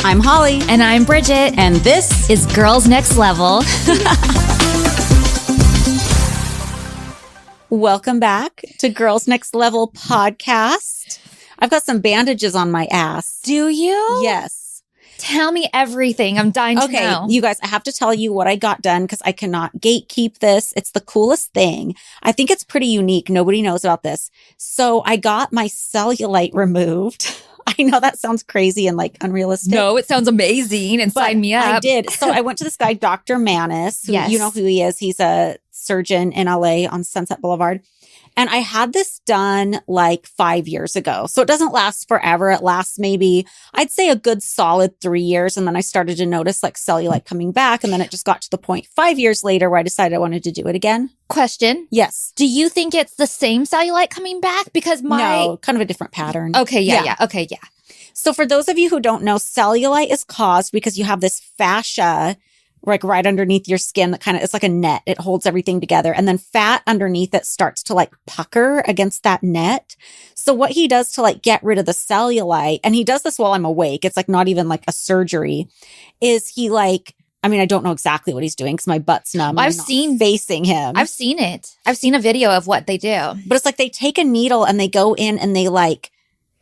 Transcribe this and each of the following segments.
I'm Holly. And I'm Bridget. And this is Girls Next Level. Welcome back to Girls Next Level podcast. I've got some bandages on my ass. Do you? Yes. Tell me everything. I'm dying to know. Okay, you guys, I have to tell you what I got done because I cannot gatekeep this. It's the coolest thing. I think it's pretty unique. Nobody knows about this. So I got my cellulite removed. I know that sounds crazy and like unrealistic. No, it sounds amazing and sign me up. I did. So I went to this guy, Dr. Manis, who Yes. you know who he is. He's a surgeon in LA on Sunset Boulevard. And I had this done like 5 years ago. So it doesn't last forever. It lasts maybe, I'd say a good solid 3 years. And then I started to notice like cellulite coming back. And then it just got to the point 5 years later where I decided I wanted to do it again. Question. Yes. Do you think it's the same cellulite coming back? Because No, kind of a different pattern. Okay, yeah. Okay, yeah. So for those of you who don't know, cellulite is caused because you have this fascia like right underneath your skin that kind of, it's like a net. It holds everything together. And then fat underneath it starts to like pucker against that net. So what he does to like get rid of the cellulite, and he does this while I'm awake, it's like not even like a surgery, is he like, I mean, I don't know exactly what he's doing because my butt's numb. I've seen facing him. I've seen it. I've seen a video of what they do. But it's like they take a needle and they go in and they like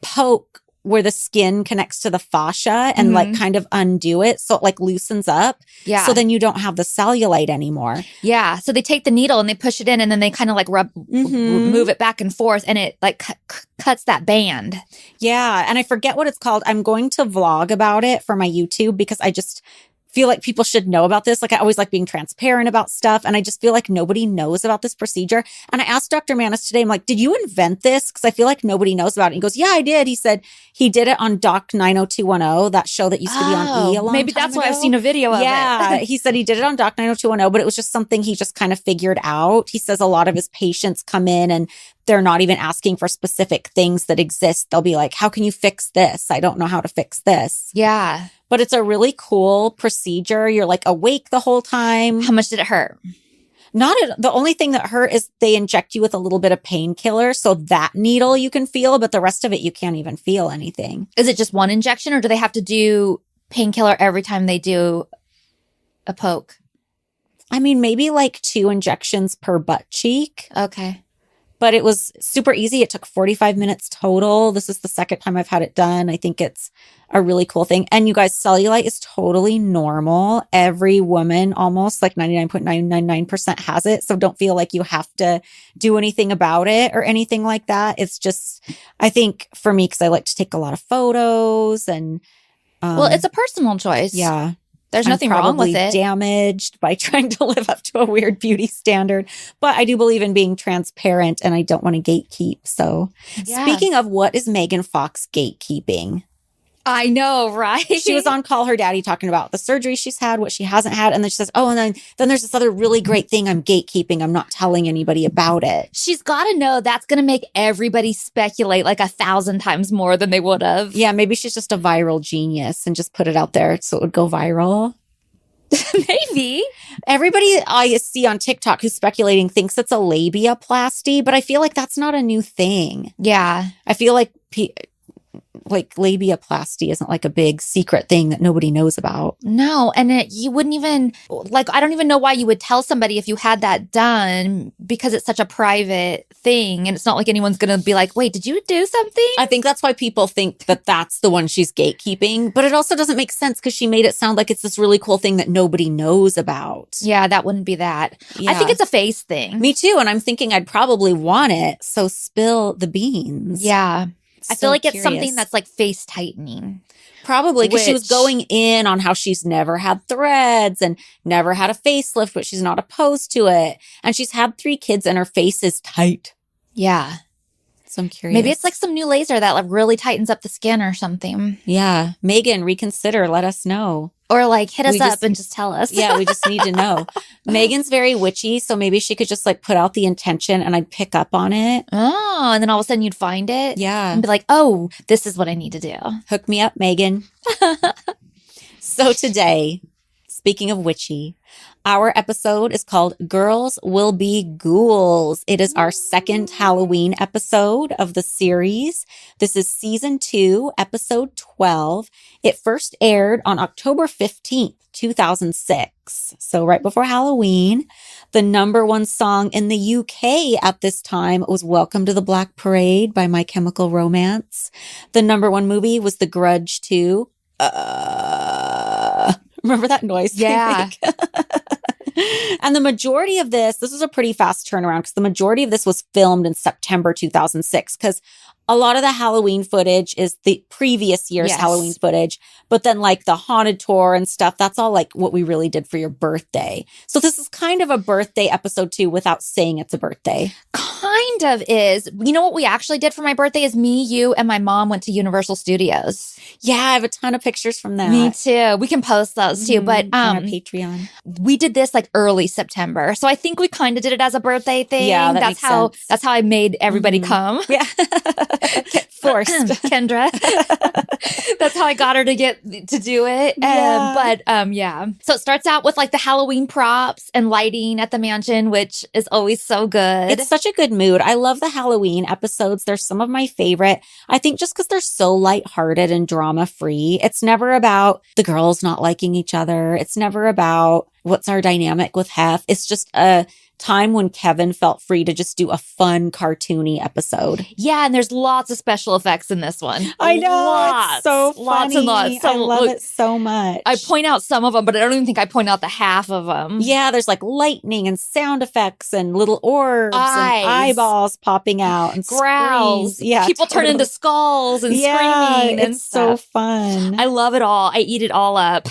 poke where the skin connects to the fascia and like kind of undo it. So it like loosens up. Yeah. So then you don't have the cellulite anymore. Yeah. So they take the needle and they push it in and then they kind of like move it back and forth and it like cuts that band. Yeah. And I forget what it's called. I'm going to vlog about it for my YouTube because I just feel like people should know about this. Like I always like being transparent about stuff. And I just feel like nobody knows about this procedure. And I asked Dr. Manis today, I'm like, did you invent this? Because I feel like nobody knows about it. He goes, yeah, I did. He said he did it on Doc 90210, that show that used to be on E a long maybe time that's why ago. I've seen a video of it. Yeah. He said he did it on Doc 90210, but it was just something he just kind of figured out. He says a lot of his patients come in and they're not even asking for specific things that exist. They'll be like, how can you fix this? I don't know how to fix this. Yeah. But it's a really cool procedure. You're like awake the whole time. How much did it hurt? The only thing that hurt is they inject you with a little bit of painkiller. So that needle you can feel, but the rest of it, you can't even feel anything. Is it just one injection or do they have to do painkiller every time they do a poke? I mean, maybe like 2 injections per butt cheek. Okay. But it was super easy. It took 45 minutes total. This is the second time I've had it done. I think it's a really cool thing. And you guys, cellulite is totally normal. Every woman, almost like 99.999% has it. So don't feel like you have to do anything about it or anything like that. It's just, I think for me, because I like to take a lot of photos and well, it's a personal choice. Yeah. There's nothing wrong with it. Damaged by trying to live up to a weird beauty standard. But I do believe in being transparent and I don't want to gatekeep. So Speaking of, what is Megan Fox gatekeeping? I know, right? She was on Call Her Daddy talking about the surgery she's had, what she hasn't had. And then she says, oh, and then there's this other really great thing I'm gatekeeping. I'm not telling anybody about it. She's got to know that's going to make everybody speculate like 1,000 times more than they would have. Yeah, maybe she's just a viral genius and just put it out there so it would go viral. Maybe. Everybody I see on TikTok who's speculating thinks it's a labiaplasty, but I feel like that's not a new thing. Yeah. I feel like labiaplasty isn't like a big secret thing that nobody knows about. No. And you wouldn't even, like, I don't even know why you would tell somebody if you had that done because it's such a private thing. And it's not like anyone's going to be like, wait, did you do something? I think that's why people think that that's the one she's gatekeeping. But it also doesn't make sense because she made it sound like it's this really cool thing that nobody knows about. Yeah, that wouldn't be that. Yeah. I think it's a face thing. Me too. And I'm thinking I'd probably want it. So spill the beans. Yeah. I feel like it's curious. something that's like face tightening. Probably because she was going in on how she's never had threads and never had a facelift, but she's not opposed to it. And she's had 3 kids and her face is tight. Yeah. So I'm curious. Maybe it's like some new laser that like really tightens up the skin or something. Yeah. Megan, reconsider. Let us know. Or like hit us up and just tell us. Yeah, we just need to know. Megan's very witchy, so maybe she could just like put out the intention and I'd pick up on it. Oh, and then all of a sudden you'd find it. Yeah. And be like, oh, this is what I need to do. Hook me up, Megan. So today, speaking of witchy, Our episode is called Girls Will Be Ghouls. It is our second Halloween episode of the series. This is season 2, episode 12. It first aired on October 15th, 2006. So right before Halloween. The number one song in the UK at this time was Welcome to the Black Parade by My Chemical Romance. The number one movie was The Grudge 2. Remember that noise? Yeah. And the majority of this was a pretty fast turnaround because the majority of this was filmed in September 2006 because a lot of the Halloween footage is the previous year's Halloween footage, but then like the haunted tour and stuff, that's all like what we really did for your birthday. So this is kind of a birthday episode too without saying it's a birthday. Kind of is. You know what we actually did for my birthday is me, you, and my mom went to Universal Studios. Yeah, I have a ton of pictures from that. Me too. We can post those too. But on our Patreon. We did this like early September. So I think we kind of did it as a birthday thing. Yeah, that's how I made everybody come. Yeah. Forced. Kendra. That's how I got her to do it. Yeah. So it starts out with like the Halloween props and lighting at the mansion, which is always so good. It's such a good mood. I love the Halloween episodes. They're some of my favorite. I think just because they're so lighthearted and drama free. It's never about the girls not liking each other. It's never about what's our dynamic with Hef. It's just a time when Kevin felt free to just do a fun, cartoony episode. Yeah, and there's lots of special effects in this one. I know. Lots. It's so funny. Lots and lots. So, I love it so much. I point out some of them, but I don't even think I point out the half of them. Yeah, there's like lightning and sound effects and little orbs and eyeballs popping out and growls. Screams. Yeah, people turn into skulls and screaming. And it's so fun. I love it all. I eat it all up.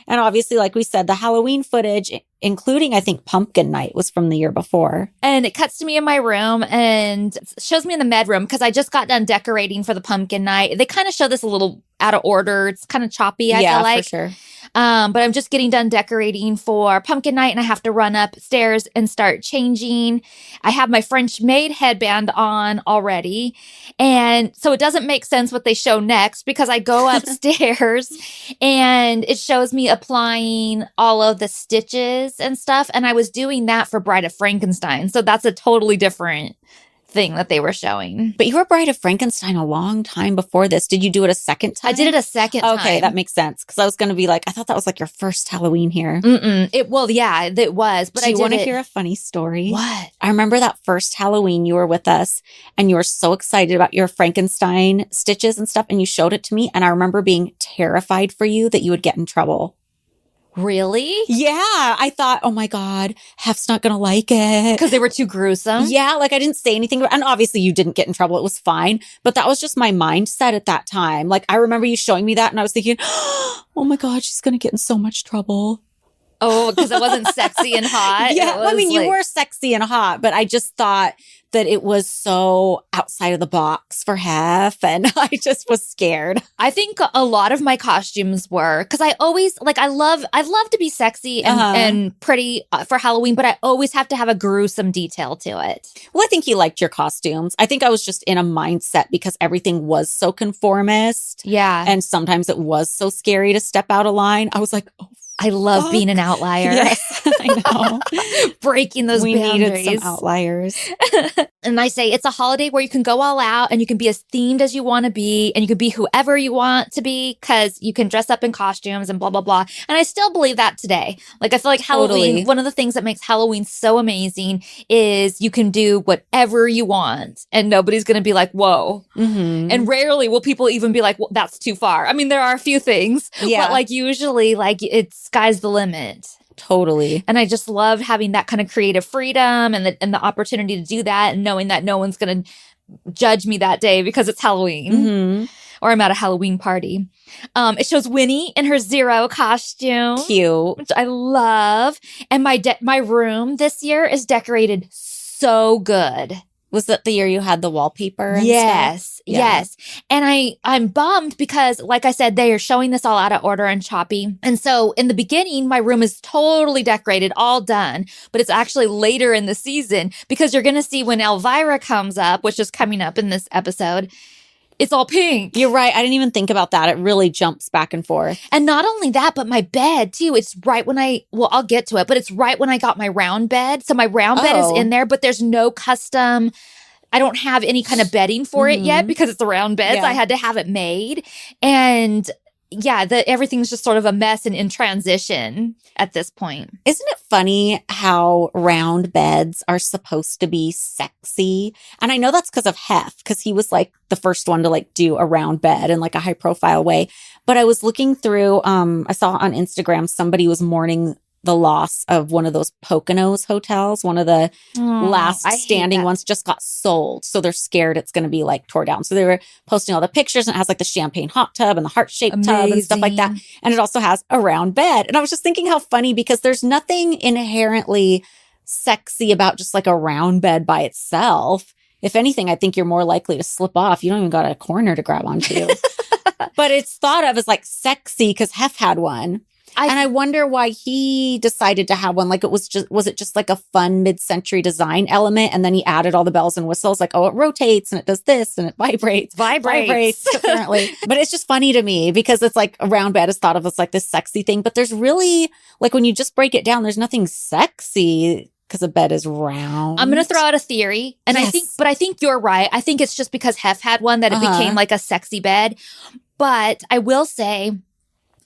And obviously, like we said, the Halloween footage, including, I think, Pumpkin Night, was from the year before. And it cuts to me in my room and shows me in the med room because I just got done decorating for the Pumpkin Night. They kind of show this a little out of order. It's kind of choppy, I feel like. For sure. But I'm just getting done decorating for Pumpkin Night and I have to run upstairs and start changing. I have my French maid headband on already. And so it doesn't make sense what they show next because I go upstairs and it shows me applying all of the stitches and stuff. And I was doing that for Bride of Frankenstein. So that's a totally different thing that they were showing. But you were Bride of Frankenstein a long time before this. Did you do it a second time? I did it a second time. Okay, that makes sense. Because I was going to be like, I thought that was like your first Halloween here. It was. But do you want to hear a funny story? What? I remember that first Halloween you were with us and you were so excited about your Frankenstein stitches and stuff. And you showed it to me. And I remember being terrified for you that you would get in trouble. Really? Yeah. I thought, oh my God, Hef's not going to like it. Because they were too gruesome? Yeah. Like I didn't say anything. And obviously you didn't get in trouble. It was fine. But that was just my mindset at that time. Like I remember you showing me that and I was thinking, oh my God, she's going to get in so much trouble. Oh, because it wasn't sexy and hot? Yeah. Well, I mean, you were sexy and hot, but I just thought that it was so outside of the box for Hef. And I just was scared. I think a lot of my costumes were, because I always, like, I love to be sexy and pretty for Halloween, but I always have to have a gruesome detail to it. Well, I think you liked your costumes. I think I was just in a mindset because everything was so conformist. Yeah. And sometimes it was so scary to step out of line. I was like, oh, I love being an outlier. Yes, I know. Breaking those boundaries. Needed some outliers. And I say it's a holiday where you can go all out and you can be as themed as you want to be and you can be whoever you want to be because you can dress up in costumes and blah, blah, blah. And I still believe that today. Like, I feel like Halloween, one of the things that makes Halloween so amazing is you can do whatever you want and nobody's going to be like, whoa. Mm-hmm. And rarely will people even be like, well, that's too far. I mean, there are a few things, but like usually like it's sky's the limit. Totally. And I just loved having that kind of creative freedom and the opportunity to do that and knowing that no one's going to judge me that day because it's Halloween. Mm-hmm. Or I'm at a Halloween party. It shows Winnie in her Zero costume. Cute. Which I love. And my room this year is decorated so good. Was that the year you had the wallpaper and yes, stuff? Yeah. Yes. And I'm bummed because, like I said, they are showing this all out of order and choppy. And so in the beginning, my room is totally decorated, all done. But it's actually later in the season because you're going to see when Elvira comes up, which is coming up in this episode, it's all pink. You're right. I didn't even think about that. It really jumps back and forth. And not only that, but my bed too. It's right when I'll get to it, but it's right when I got my round bed. So my round bed is in there, but there's no custom. I don't have any kind of bedding for it yet because it's a round bed. So I had to have it made. And yeah, everything's just sort of a mess and in transition at this point. Isn't it funny how round beds are supposed to be sexy? And I know that's because of Hef, because he was like the first one to like do a round bed in like a high profile way. But I was looking through, I saw on Instagram, somebody was mourning the loss of one of those Poconos hotels. One of the last standing ones just got sold. So they're scared it's going to be like tore down. So they were posting all the pictures, and it has like the champagne hot tub and the heart-shaped tub and stuff like that. And it also has a round bed. And I was just thinking how funny, because there's nothing inherently sexy about just like a round bed by itself. If anything, I think you're more likely to slip off. You don't even got a corner to grab onto. But it's thought of as like sexy because Hef had one. And I wonder why he decided to have one. Like, was it just like a fun mid-century design element? And then he added all the bells and whistles, like, oh, it rotates and it does this and it vibrates, apparently. But it's just funny to me because it's like a round bed is thought of as like this sexy thing. But there's really, like, when you just break it down, there's nothing sexy because a bed is round. I'm going to throw out a theory. And I think you're right. I think it's just because Hef had one that it became like a sexy bed. But I will say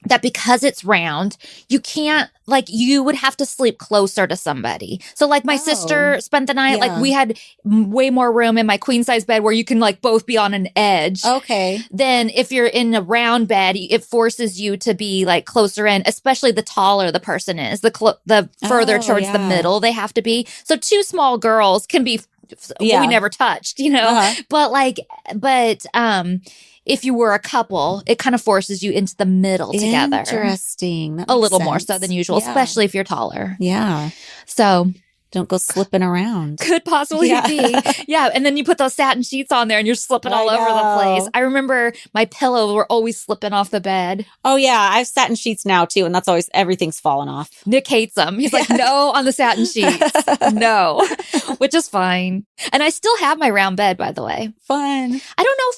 that because it's round, you can't, like, you would have to sleep closer to somebody. So like my sister spent the night, like we had way more room in my queen size bed where you can like both be on an edge. Okay. Then if you're in a round bed, it forces you to be like closer in, especially the taller the person is, the further towards the middle they have to be. So two small girls can be, we never touched, you know, but if you were a couple, it kind of forces you into the middle together. Interesting. A little more so than usual, especially if you're taller. Yeah. So don't go slipping around. Could possibly be. Yeah. And then you put those satin sheets on there and you're slipping all over the place. I remember my pillows were always slipping off the bed. Oh, yeah. I have satin sheets now, too. And that's always, everything's falling off. Nick hates them. He's like, no on the satin sheets. No. Which is fine. And I still have my round bed, by the way. Fun. I don't know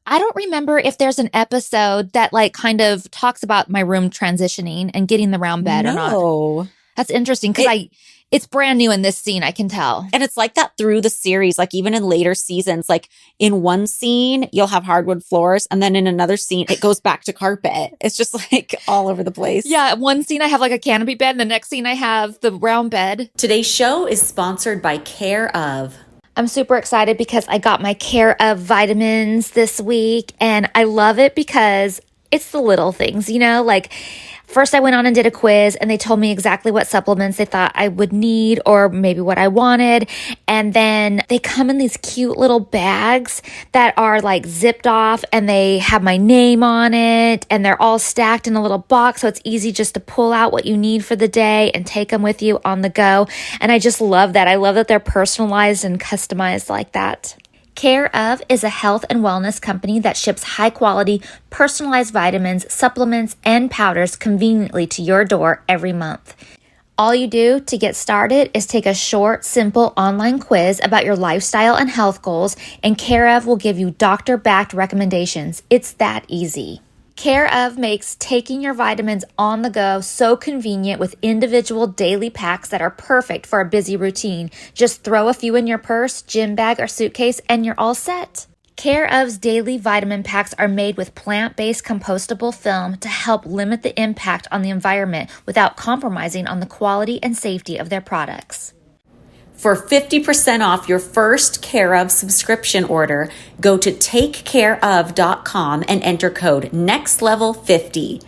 I don't remember if there's an episode that like kind of talks about my room transitioning and getting the round bed or not. That's interesting because it's brand new in this scene, I can tell. And it's like that through the series, like even in later seasons, like in one scene, you'll have hardwood floors. And then in another scene, it goes back to carpet. It's just like all over the place. Yeah. One scene, I have like a canopy bed. And the next scene, I have the round bed. Today's show is sponsored by Care Of. I'm super excited because I got my Care Of vitamins this week. And I love it because it's the little things, you know, like first I went on and did a quiz and they told me exactly what supplements they thought I would need or maybe what I wanted. And then they come in these cute little bags that are like zipped off and they have my name on it and they're all stacked in a little box. So it's easy just to pull out what you need for the day and take them with you on the go. And I just love that. I love that they're personalized and customized like that. Care Of is a health and wellness company that ships high-quality, personalized vitamins, supplements, and powders conveniently to your door every month. All you do to get started is take a short, simple online quiz about your lifestyle and health goals, and Care Of will give you doctor-backed recommendations. It's that easy. Care Of makes taking your vitamins on the go so convenient with individual daily packs that are perfect for a busy routine. Just throw a few in your purse, gym bag, or suitcase, and you're all set. Care Of's daily vitamin packs are made with plant-based compostable film to help limit the impact on the environment without compromising on the quality and safety of their products. For 50% off your first Care Of subscription order, go to takecareof.com and enter code NEXTLEVEL50.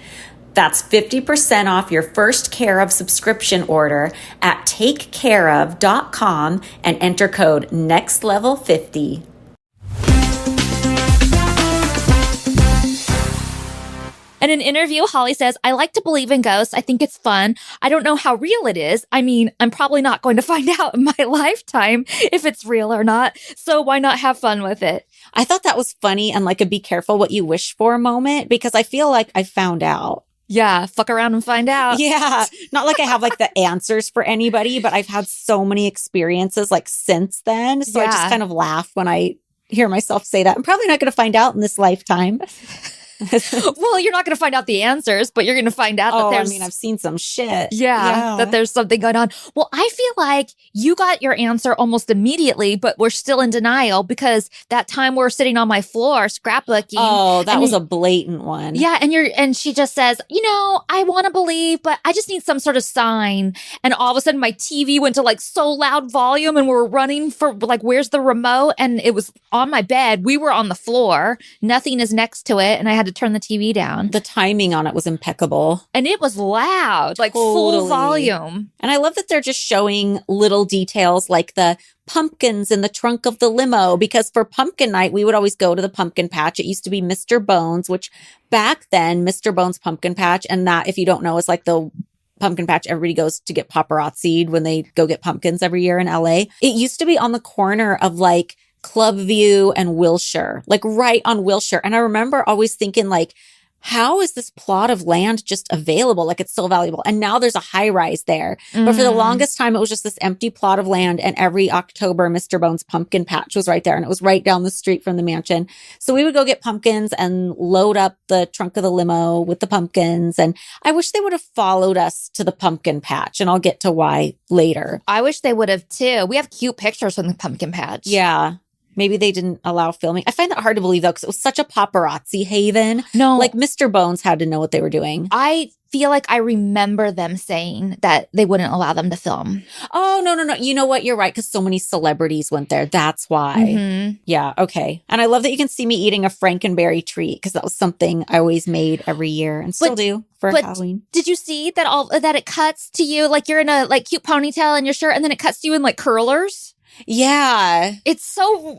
That's 50% off your first Care Of subscription order at takecareof.com and enter code NEXTLEVEL50. In an interview, Holly says, I like to believe in ghosts. I think it's fun. I don't know how real it is. I mean, I'm probably not going to find out in my lifetime if it's real or not. So why not have fun with it? I thought that was funny and like a be careful what you wish for moment because I feel like I found out. Yeah, fuck around and find out. Yeah, not like I have like the answers for anybody, but I've had so many experiences like since then. So I just kind of laugh when I hear myself say that. I'm probably not going to find out in this lifetime. Well, you're not going to find out the answers, but you're going to find out that there's... I've seen some shit. Yeah, that there's something going on. Well, I feel like you got your answer almost immediately, but we're still in denial because that time we're sitting on my floor scrapbooking. Oh, that was a blatant one. Yeah, and she just says, I want to believe, but I just need some sort of sign. And all of a sudden my TV went to like so loud volume and we were running for like, where's the remote? And it was on my bed. We were on the floor. Nothing is next to it. And I had to turn the TV down. The timing on it was impeccable. And it was loud, like full volume. And I love that they're just showing little details like the pumpkins in the trunk of the limo, because for pumpkin night, we would always go to the pumpkin patch. It used to be Mr. Bones, which back then, Mr. Bones Pumpkin Patch, and that, if you don't know, is like the pumpkin patch everybody goes to get paparazzi'd when they go get pumpkins every year in LA. It used to be on the corner of like Clubview and Wilshire, like right on Wilshire. And I remember always thinking like, how is this plot of land just available? Like it's so valuable. And now there's a high rise there. But for the longest time, it was just this empty plot of land. And every October, Mr. Bones Pumpkin Patch was right there. And it was right down the street from the mansion. So we would go get pumpkins and load up the trunk of the limo with the pumpkins. And I wish they would have followed us to the pumpkin patch. And I'll get to why later. I wish they would have too. We have cute pictures from the pumpkin patch. Yeah. Maybe they didn't allow filming. I find that hard to believe, though, because it was such a paparazzi haven. No. Like, Mr. Bones had to know what they were doing. I feel like I remember them saying that they wouldn't allow them to film. Oh, no. You know what? You're right, because so many celebrities went there. That's why. Mm-hmm. Yeah, okay. And I love that you can see me eating a Frankenberry treat, because that was something I always made every year and still do for Halloween. Did you see that it cuts to you, like you're in a like cute ponytail in your shirt, and then it cuts to you in like curlers? Yeah. It's all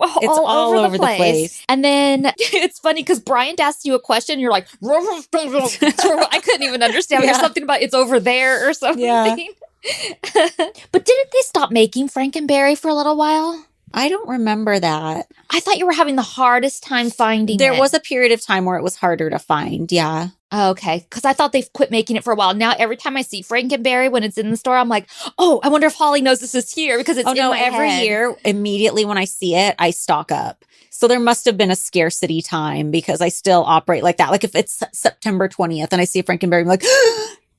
over the place. And then it's funny because Brian asked you a question and you're like, I couldn't even understand. There's something about it's over there or something. Yeah. But didn't they stop making Frankenberry for a little while? I don't remember that. I thought you were having the hardest time finding it. There was a period of time where it was harder to find. Yeah. Okay. Because I thought they've quit making it for a while. Now, every time I see Frankenberry when it's in the store, I'm like, oh, I wonder if Holly knows this is here because it's in my every head. year, immediately when I see it, I stock up. So there must have been a scarcity time because I still operate like that. Like if it's September 20th and I see a Frankenberry, I'm like,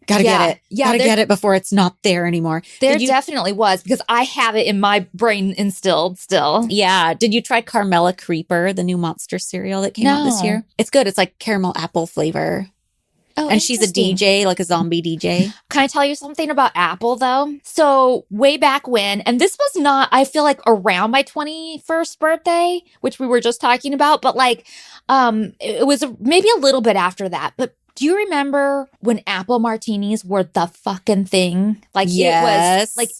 gotta get it. Yeah, gotta get it before it's not there anymore. There definitely was because I have it in my brain instilled still. Yeah. Did you try Carmela Creeper, the new monster cereal that came out this year? It's good. It's like caramel apple flavor. Oh, and she's a DJ, like a zombie DJ. Can I tell you something about Apple, though? So way back when, and this was not, I feel like around my 21st birthday, which we were just talking about, but like, it was maybe a little bit after that. But do you remember when apple martinis were the fucking thing? Like, yes. It was like,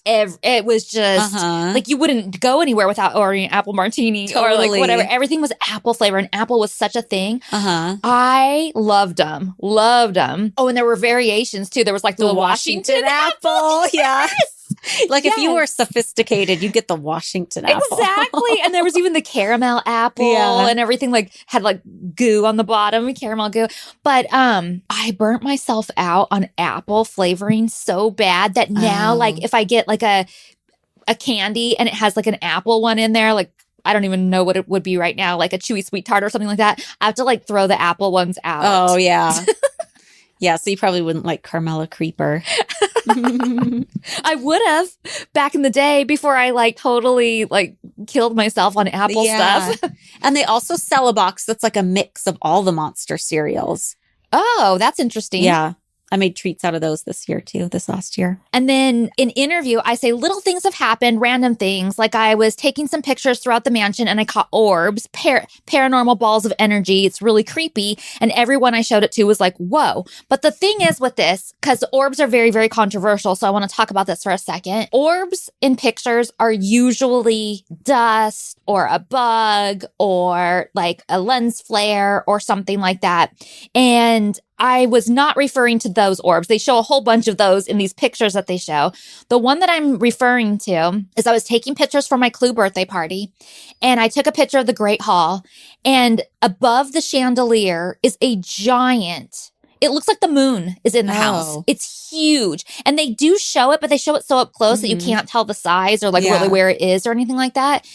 it was just like you wouldn't go anywhere without ordering an apple martini or like whatever. Everything was apple flavor and apple was such a thing. I loved them. Oh, and there were variations too. There was like the Washington apple. Yeah. Like if you were sophisticated, you get the Washington apple. Exactly. And there was even the caramel apple and everything like had like goo on the bottom, caramel goo. But I burnt myself out on apple flavoring so bad that now like if I get like a candy and it has like an apple one in there, like I don't even know what it would be right now, like a chewy sweet tart or something like that. I have to like throw the apple ones out. Oh, yeah. Yeah, so you probably wouldn't like Carmela Creeper. I would have back in the day before I like totally like killed myself on apple stuff. And they also sell a box that's like a mix of all the monster cereals. Oh, that's interesting. Yeah. I made treats out of those this last year. And then in interview, I say little things have happened, random things. Like I was taking some pictures throughout the mansion and I caught orbs, paranormal balls of energy. It's really creepy. And everyone I showed it to was like, whoa. But the thing is with this, because orbs are very, very controversial. So I want to talk about this for a second. Orbs in pictures are usually dust or a bug or like a lens flare or something like that. And I was not referring to those orbs. They show a whole bunch of those in these pictures that they show. The one that I'm referring to is I was taking pictures for my Clue birthday party, and I took a picture of the Great Hall, and above the chandelier is a giant. It looks like the moon is in the house. It's huge. And they do show it, but they show it so up close that you can't tell the size or like really where it is or anything like that.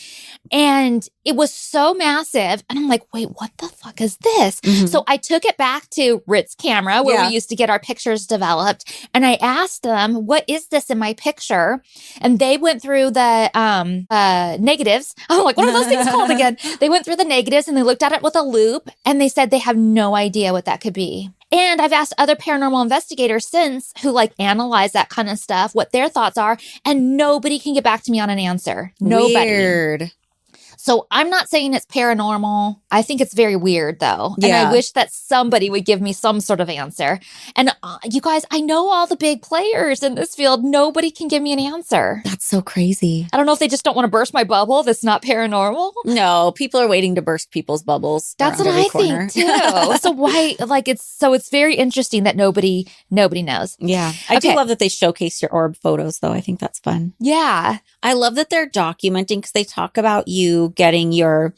And it was so massive. And I'm like, wait, what the fuck is this? Mhm. So I took it back to Rit's camera where Yeah. we used to get our pictures developed. And I asked them, what is this in my picture? And they went through the negatives. I'm like, what are those things called again? They went through the negatives and they looked at it with a loop and they said they have no idea what that could be. And I've asked other paranormal investigators since who like analyze that kind of stuff, what their thoughts are, and nobody can get back to me on an answer. Nobody. Weird. So I'm not saying it's paranormal. I think it's very weird though. And Yeah. I wish that somebody would give me some sort of answer. And you guys, I know all the big players in this field. Nobody can give me an answer. That's so crazy. I don't know if they just don't want to burst my bubble. That's not paranormal. No, people are waiting to burst people's bubbles. That's what around every I corner. think too. So why, like, it's very interesting that nobody knows. Yeah. I do Okay. love that they showcase your orb photos, though. I think that's fun. Yeah. I love that they're documenting because they talk about you getting your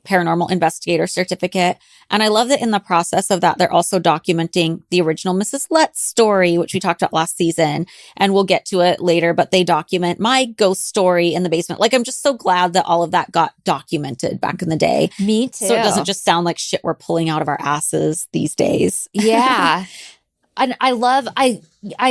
paranormal investigator certificate. And I love that in the process of that, they're also documenting the original Mrs. Let's story, which we talked about last season. And we'll get to it later, but they document my ghost story in the basement. Like, I'm just so glad that all of that got documented back in the day. Me too. So it doesn't just sound like shit we're pulling out of our asses these days. Yeah. And I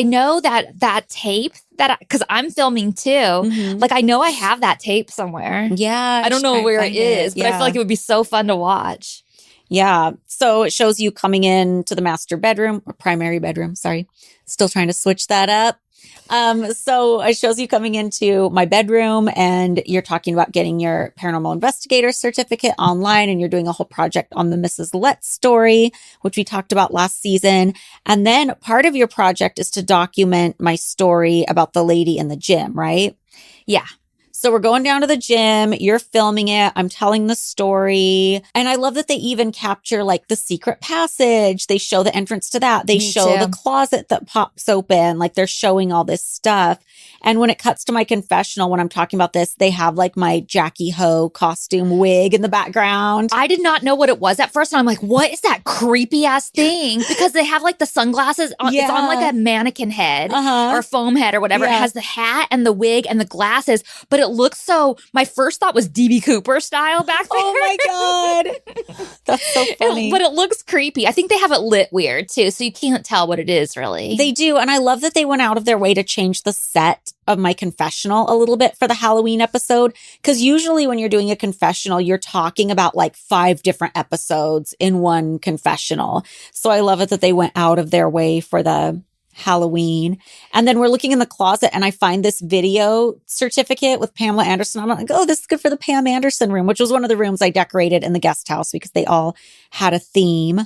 know that tape because I'm filming too. Mhm. Like I know I have that tape somewhere. Yeah. I don't know where it is, but I feel like it would be so fun to watch. Yeah. So it shows you coming in to the master bedroom or primary bedroom. Sorry. Still trying to switch that up. So it shows you coming into my bedroom and you're talking about getting your paranormal investigator certificate online and you're doing a whole project on the Mrs. Let's story, which we talked about last season. And then part of your project is to document my story about the lady in the gym, right? Yeah. So we're going down to the gym, you're filming it, I'm telling the story. And I love that they even capture like the secret passage. They show the entrance to that. They Me show too. the closet that pops open. Like they're showing all this stuff. And when it cuts to my confessional, when I'm talking about this, they have like my Jackie Ho costume wig in the background. I did not know what it was at first. And I'm like, what is that creepy ass thing? Because they have like the sunglasses on, it's on like a mannequin head or foam head or whatever. Yeah. It has the hat and the wig and the glasses, but it looks so, my first thought was DB Cooper style back there. Oh my God. That's so funny. But it looks creepy. I think they have it lit weird too, so you can't tell what it is really. They do. And I love that they went out of their way to change the set of my confessional a little bit for the Halloween episode. Because usually when you're doing a confessional, you're talking about like 5 different episodes in one confessional. So I love it that they went out of their way for the Halloween. And then we're looking in the closet and I find this video certificate with Pamela Anderson. I'm like, oh, this is good for the Pam Anderson room, which was one of the rooms I decorated in the guest house because they all had a theme.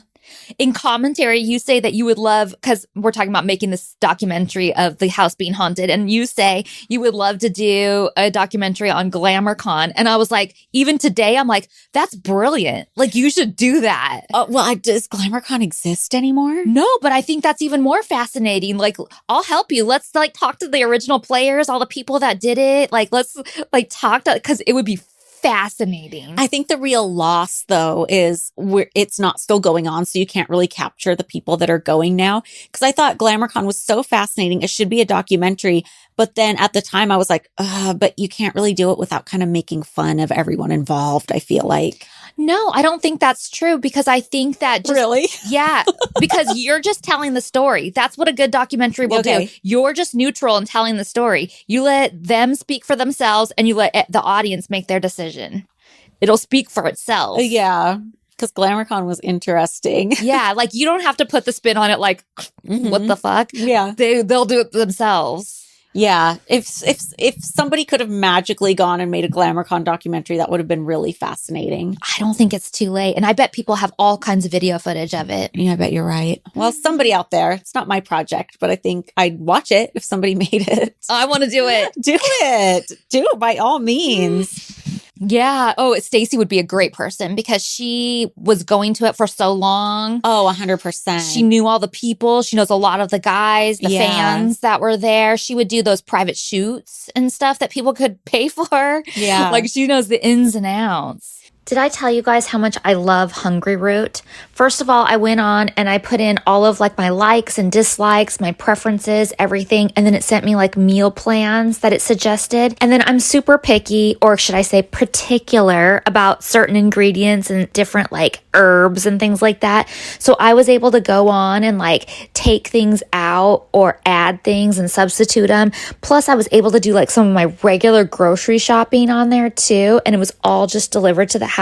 In commentary, you say that you would love, because we're talking about making this documentary of the house being haunted, and you say you would love to do a documentary on GlamourCon. And I was like, even today, I'm like, that's brilliant. Like, you should do that. Does GlamourCon exist anymore? No, but I think that's even more fascinating. Like, I'll help you. Let's like talk to the original players, all the people that did it. Like, let's like talk to, because it would be fascinating. I think the real loss, though, is it's not still going on, so you can't really capture the people that are going now. Because I thought GlamourCon was so fascinating. It should be a documentary. But then at the time, I was like, but you can't really do it without kind of making fun of everyone involved, I feel like. No, I don't think that's true because I think that just, Really? yeah, because you're just telling the story. That's what a good documentary will do. You're just neutral in telling the story. You let them speak for themselves and you let the audience make their decision. It'll speak for itself. Yeah. Because GlamourCon was interesting. Yeah, like you don't have to put the spin on it like, what the fuck? Yeah. They'll do it themselves. Yeah. If somebody could have magically gone and made a GlamourCon documentary, that would have been really fascinating. I don't think it's too late. And I bet people have all kinds of video footage of it. Yeah, I bet you're right. Well, somebody out there, it's not my project, but I think I'd watch it if somebody made it. I want to do it. Do it. Do it by all means. Yeah. Oh, Stacey would be a great person because she was going to it for so long. Oh, 100%. She knew all the people. She knows a lot of the guys, the Yeah. fans that were there. She would do those private shoots and stuff that people could pay for. Yeah. Like she knows the ins and outs. Did I tell you guys how much I love Hungry Root? First of all, I went on and I put in all of like my likes and dislikes, my preferences, everything. And then it sent me like meal plans that it suggested. And then I'm super picky, or should I say particular, about certain ingredients and different like herbs and things like that. So I was able to go on and like take things out or add things and substitute them. Plus I was able to do like some of my regular grocery shopping on there too. And it was all just delivered to the house.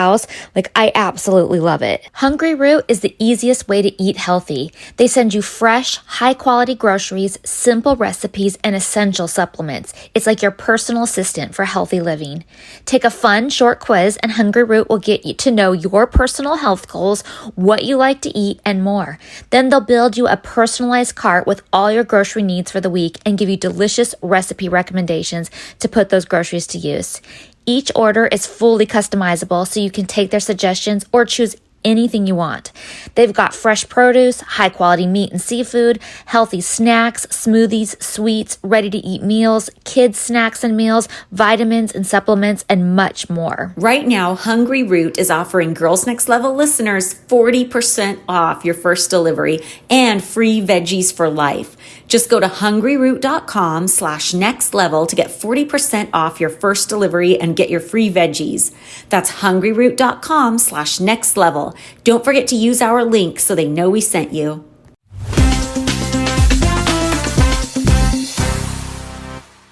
Like, I absolutely love it. Hungry Root is the easiest way to eat healthy. They send you fresh, high quality groceries, simple recipes, and essential supplements. It's like your personal assistant for healthy living. Take a fun, short quiz, and Hungry Root will get you to know your personal health goals, what you like to eat, and more. Then they'll build you a personalized cart with all your grocery needs for the week and give you delicious recipe recommendations to put those groceries to use. Each order is fully customizable, so you can take their suggestions or choose anything you want. They've got fresh produce, high quality meat and seafood, healthy snacks, smoothies, sweets, ready to eat meals, kids snacks and meals, vitamins and supplements, and much more. Right now, Hungry Root is offering Girls Next Level listeners 40% off your first delivery and free veggies for life. Just go to hungryroot.com/nextlevel to get 40% off your first delivery and get your free veggies. That's hungryroot.com/nextlevel. Don't forget to use our link so they know we sent you.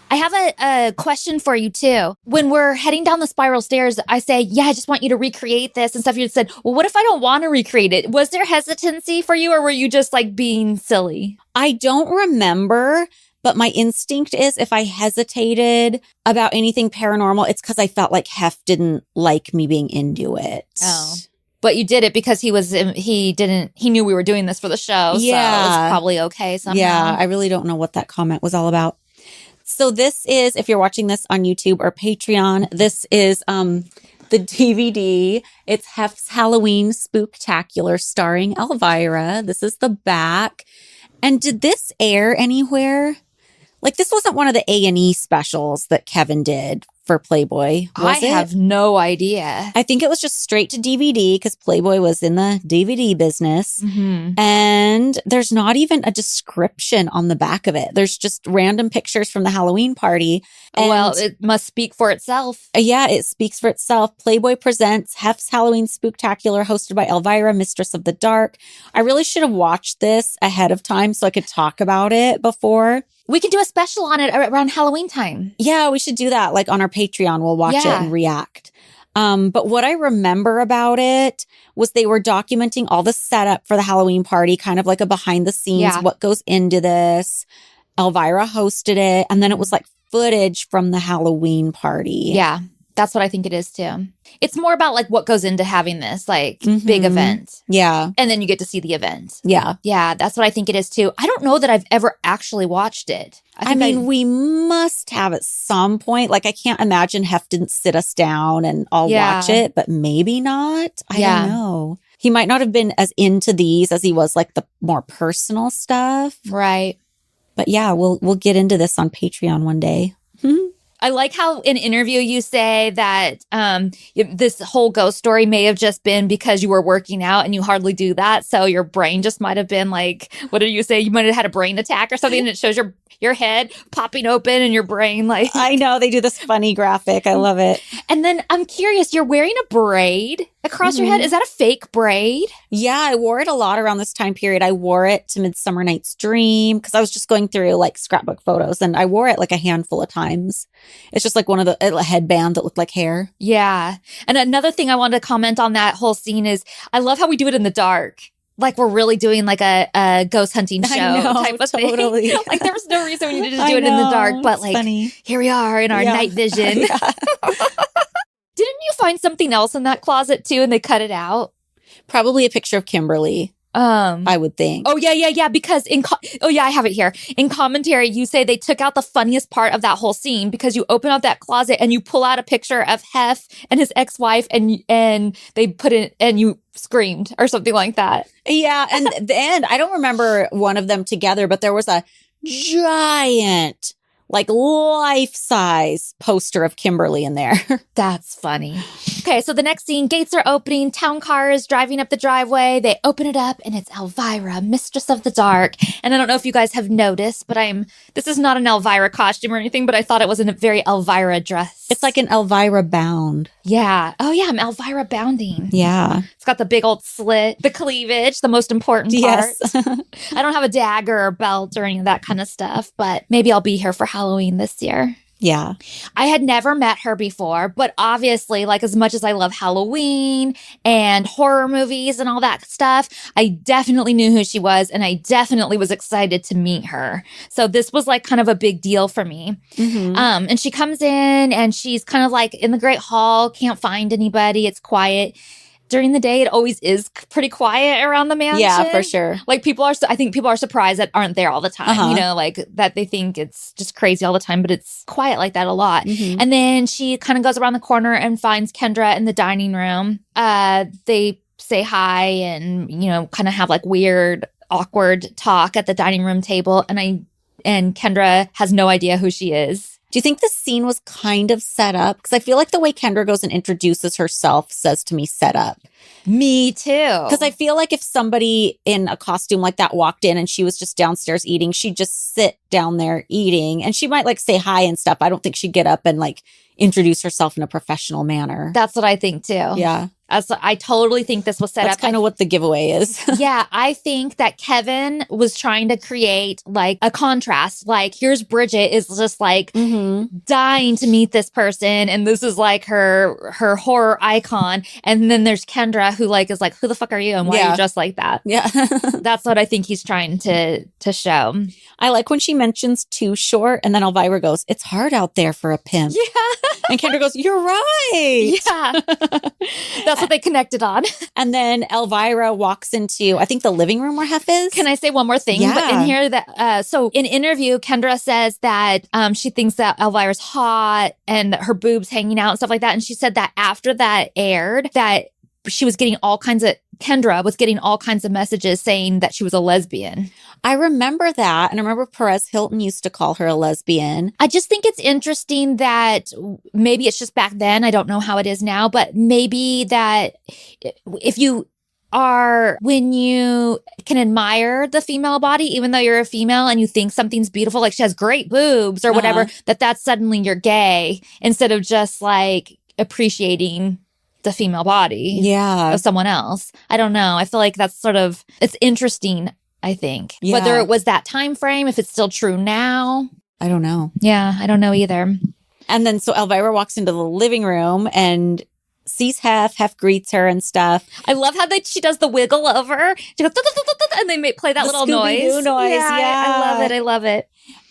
I have a question for you too. When we're heading down the spiral stairs, I say, yeah, I just want you to recreate this and stuff. You said, well, what if I don't want to recreate it? Was there hesitancy for you, or were you just like being silly? I don't remember, but my instinct is if I hesitated about anything paranormal, it's because I felt like Hef didn't like me being into it. Oh. But you did it because he knew we were doing this for the show. Yeah. So it was probably okay somehow. Yeah, I really don't know what that comment was all about. So this is, if you're watching this on YouTube or Patreon, this is the DVD. It's Hef's Halloween Spooktacular starring Elvira. This is the back. And did this air anywhere? Like, this wasn't one of the A&E specials that Kevin did for Playboy, was it? I have no idea. I think it was just straight to DVD because Playboy was in the DVD business. Mm-hmm. And there's not even a description on the back of it. There's just random pictures from the Halloween party. And well, it must speak for itself. yeah, it speaks for itself. Playboy presents Hef's Halloween Spooktacular, hosted by Elvira, Mistress of the Dark. I really should have watched this ahead of time so I could talk about it before. We can do a special on it around Halloween time. Yeah, we should do that. Like on our Patreon, we'll watch it and react. But what I remember about it was they were documenting all the setup for the Halloween party, kind of like a behind the scenes, what goes into this. Elvira hosted it. And then it was like footage from the Halloween party. Yeah, that's what I think it is too. It's more about like what goes into having this like big event. Yeah. And then you get to see the event. Yeah. Yeah, that's what I think it is too. I don't know that I've ever actually watched it. I mean, we must have at some point. Like, I can't imagine Hef didn't sit us down and all watch it, but maybe not. I don't know. He might not have been as into these as he was like the more personal stuff. Right. But yeah, we'll get into this on Patreon one day. I like how in interview you say that this whole ghost story may have just been because you were working out and you hardly do that. So your brain just might have been like, what did you say? You might have had a brain attack or something, and it shows your head popping open and your brain like. I know, they do this funny graphic. I love it. And then I'm curious, you're wearing a braid across your head. Is that a fake braid? Yeah, I wore it a lot around this time period. I wore it to Midsummer Night's Dream because I was just going through like scrapbook photos, and I wore it like a handful of times. It's just like one of the a headband that looked like hair. Yeah. And another thing I wanted to comment on that whole scene is I love how we do it in the dark. Like we're really doing like a ghost hunting show type of totally. thing. Like there was no reason we needed to do it in the dark, but like funny. Here we are in our night vision. Didn't you find something else in that closet too and they cut it out? Probably a picture of Kimberly. I would think. Oh, yeah. Because I have it here. In commentary, you say they took out the funniest part of that whole scene because you open up that closet and you pull out a picture of Hef and his ex-wife and they put it and you screamed or something like that. Yeah. And I don't remember one of them together, but there was a giant like life-size poster of Kimberly in there. That's funny. Okay, so the next scene, gates are opening, town car is driving up the driveway. They open it up and it's Elvira, Mistress of the Dark. And I don't know if you guys have noticed, but this is not an Elvira costume or anything, but I thought it was a very Elvira dress. It's like an Elvira bound. Yeah. Oh yeah, I'm Elvira bounding. Yeah. It's got the big old slit, the cleavage, the most important part. Yes. I don't have a dagger or belt or any of that kind of stuff, but maybe I'll be here for Halloween this year. Yeah. I had never met her before, but obviously, like, as much as I love Halloween and horror movies and all that stuff, I definitely knew who she was and I definitely was excited to meet her. So this was like kind of a big deal for me. Mm-hmm. And she comes in and she's kind of like in the Great Hall, can't find anybody. It's quiet. During the day, it always is pretty quiet around the mansion. Yeah, for sure. Like I think people are surprised that aren't there all the time, you know, like that they think it's just crazy all the time, but it's quiet like that a lot. Mm-hmm. And then she kind of goes around the corner and finds Kendra in the dining room. They say hi and, you know, kind of have like weird, awkward talk at the dining room table. And Kendra has no idea who she is. Do you think this scene was kind of set up? Because I feel like the way Kendra goes and introduces herself says to me set up. Me too. Because I feel like if somebody in a costume like that walked in and she was just downstairs eating, she'd just sit down there eating. And she might like say hi and stuff. I don't think she'd get up and like introduce herself in a professional manner. That's what I think too. Yeah. I totally think this was set up. That's kind of what the giveaway is. Yeah, I think that Kevin was trying to create like a contrast. Like, here's Bridget is just like dying to meet this person, and this is like her horror icon. And then there's Kendra who like is like, who the fuck are you and why are you dressed like that? Yeah. That's what I think he's trying to show. I like when she mentions too short, and then Elvira goes, "It's hard out there for a pimp." Yeah. And Kendra goes, "You're right." Yeah. That's what they connected on. And then Elvira walks into, I think, the living room where Hef is. Can I say one more thing? Yeah. But in here, that so in interview, Kendra says that she thinks that Elvira's hot and that her boobs hanging out and stuff like that. And she said that after that aired, that Kendra was getting all kinds of messages saying that she was a lesbian. I remember that. And I remember Perez Hilton used to call her a lesbian. I just think it's interesting that maybe it's just back then. I don't know how it is now, but maybe that when you can admire the female body, even though you're a female and you think something's beautiful, like she has great boobs or whatever, that's suddenly you're gay instead of just like appreciating the female body of someone else. I don't know. I feel like that's it's interesting, I think. Yeah. Whether it was that time frame, if it's still true now. I don't know. Yeah, I don't know either. And then so Elvira walks into the living room and sees Hef. Hef greets her and stuff. I love how she does the wiggle over. She goes, and they play that little noise. Yeah. I love it.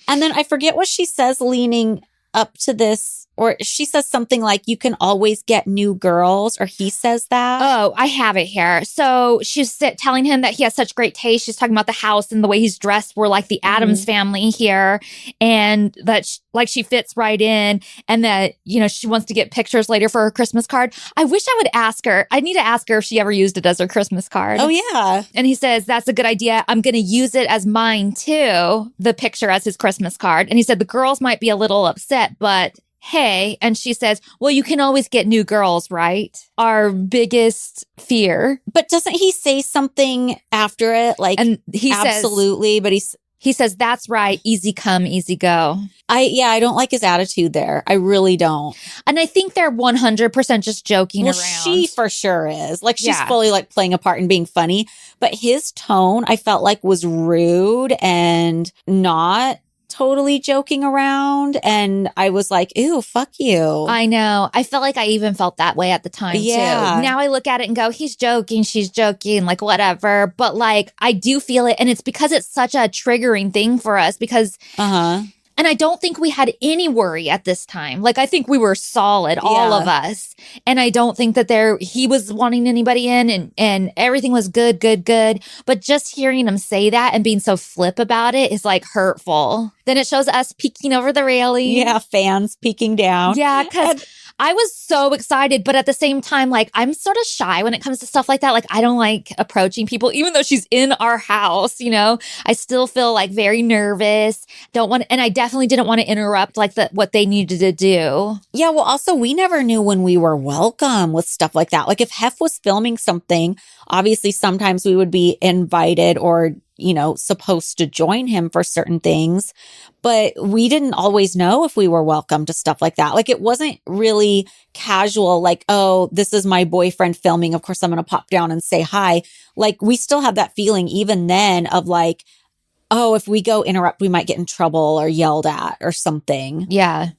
And then I forget what she says leaning up to this, or she says something like, you can always get new girls, or he says that. Oh, I have it here. So she's telling him that he has such great taste. She's talking about the house and the way he's dressed. We're like the Addams family here, and that she fits right in, and that, you know, she wants to get pictures later for her Christmas card. I wish I would ask her. I need to ask her if she ever used it as her Christmas card. Oh, yeah. And he says, that's a good idea. I'm going to use it as mine too, the picture as his Christmas card. And he said, the girls might be a little upset, but hey. And she says, well, you can always get new girls, right? Our biggest fear. But doesn't he say something after it? Like, and he absolutely, but he says, that's right. Easy come, easy go. I don't like his attitude there. I really don't. And I think they're 100% just joking around. She for sure is. Like, she's fully like playing a part and being funny. But his tone, I felt like, was rude and not totally joking around. And I was like, ew, fuck you. I know. I felt like I even felt that way at the time too. Now I look at it and go, he's joking, she's joking, like whatever. But like, I do feel it. And it's because it's such a triggering thing for us because and I don't think we had any worry at this time. Like, I think we were solid, all of us. And I don't think that he was wanting anybody in and everything was good. But just hearing him say that and being so flip about it is like hurtful. Then it shows us peeking over the railing. Yeah, fans peeking down. Yeah, because I was so excited, but at the same time, like, I'm sort of shy when it comes to stuff like that. Like, I don't like approaching people, even though she's in our house, you know, I still feel like very nervous. And I definitely didn't want to interrupt like what they needed to do. Yeah. Well, also, we never knew when we were welcome with stuff like that. Like if Hef was filming something, obviously sometimes we would be invited or, you know, supposed to join him for certain things, but we didn't always know if we were welcome to stuff like that. Like it wasn't really casual, like, oh, this is my boyfriend filming. Of course, I'm going to pop down and say hi. Like we still had that feeling even then of like, oh, if we go interrupt, we might get in trouble or yelled at or something. Yeah.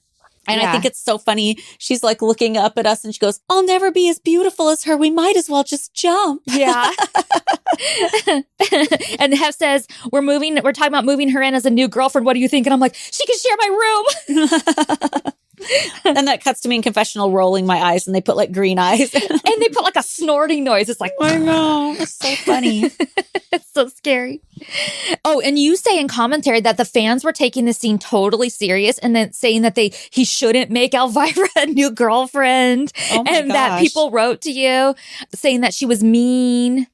And I think it's so funny. She's like looking up at us and she goes, I'll never be as beautiful as her. We might as well just jump. Yeah. And Hef says, we're talking about moving her in as a new girlfriend. What do you think? And I'm like, she can share my room. Then that cuts to me in confessional rolling my eyes and they put like green eyes. And they put like a snorting noise. It's like, I know. It's so funny. It's so scary. Oh, and you say in commentary that the fans were taking this scene totally serious and then saying that he shouldn't make Elvira a new girlfriend. Oh my and gosh. that people wrote to you saying that she was mean.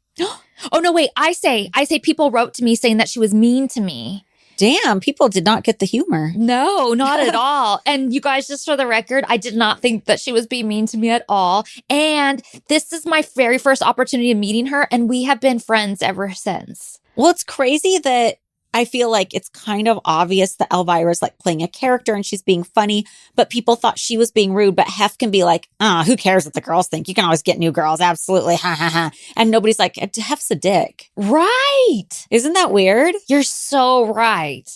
Oh, no, wait. I say people wrote to me saying that she was mean to me. Damn, people did not get the humor. No, not at all. And you guys, just for the record, I did not think that she was being mean to me at all. And this is my very first opportunity of meeting her, and we have been friends ever since. Well, it's crazy that I feel like it's kind of obvious that Elvira's like playing a character and she's being funny, but people thought she was being rude. But Hef can be like, who cares what the girls think? You can always get new girls. Absolutely. Ha ha ha. And nobody's like, Hef's a dick. Right. Isn't that weird? You're so right.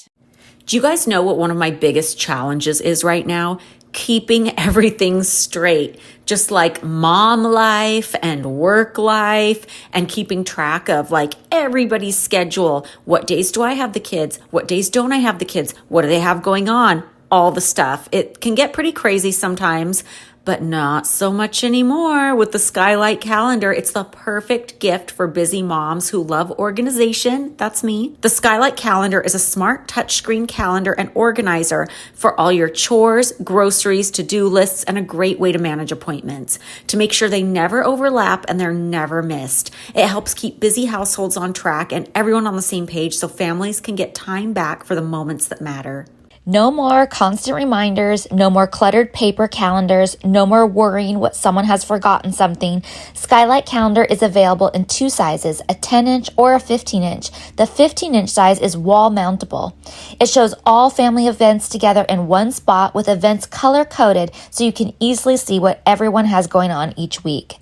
Do you guys know what one of my biggest challenges is right now? Keeping everything straight, just like mom life and work life and keeping track of like everybody's schedule. What days do I have the kids? What days don't I have the kids? What do they have going on? All the stuff. It can get pretty crazy sometimes, but not so much anymore with the Skylight calendar. It's the perfect gift for busy moms who love organization. That's me. The Skylight calendar is a smart touchscreen calendar and organizer for all your chores, groceries, to-do lists, and a great way to manage appointments to make sure they never overlap and they're never missed. It helps keep busy households on track and everyone on the same page so families can get time back for the moments that matter. No more constant reminders, no more cluttered paper calendars, no more worrying what someone has forgotten something. Skylight Calendar is available in 2 sizes, a 10-inch or a 15-inch. The 15-inch size is wall mountable. It shows all family events together in one spot with events color-coded so you can easily see what everyone has going on each week.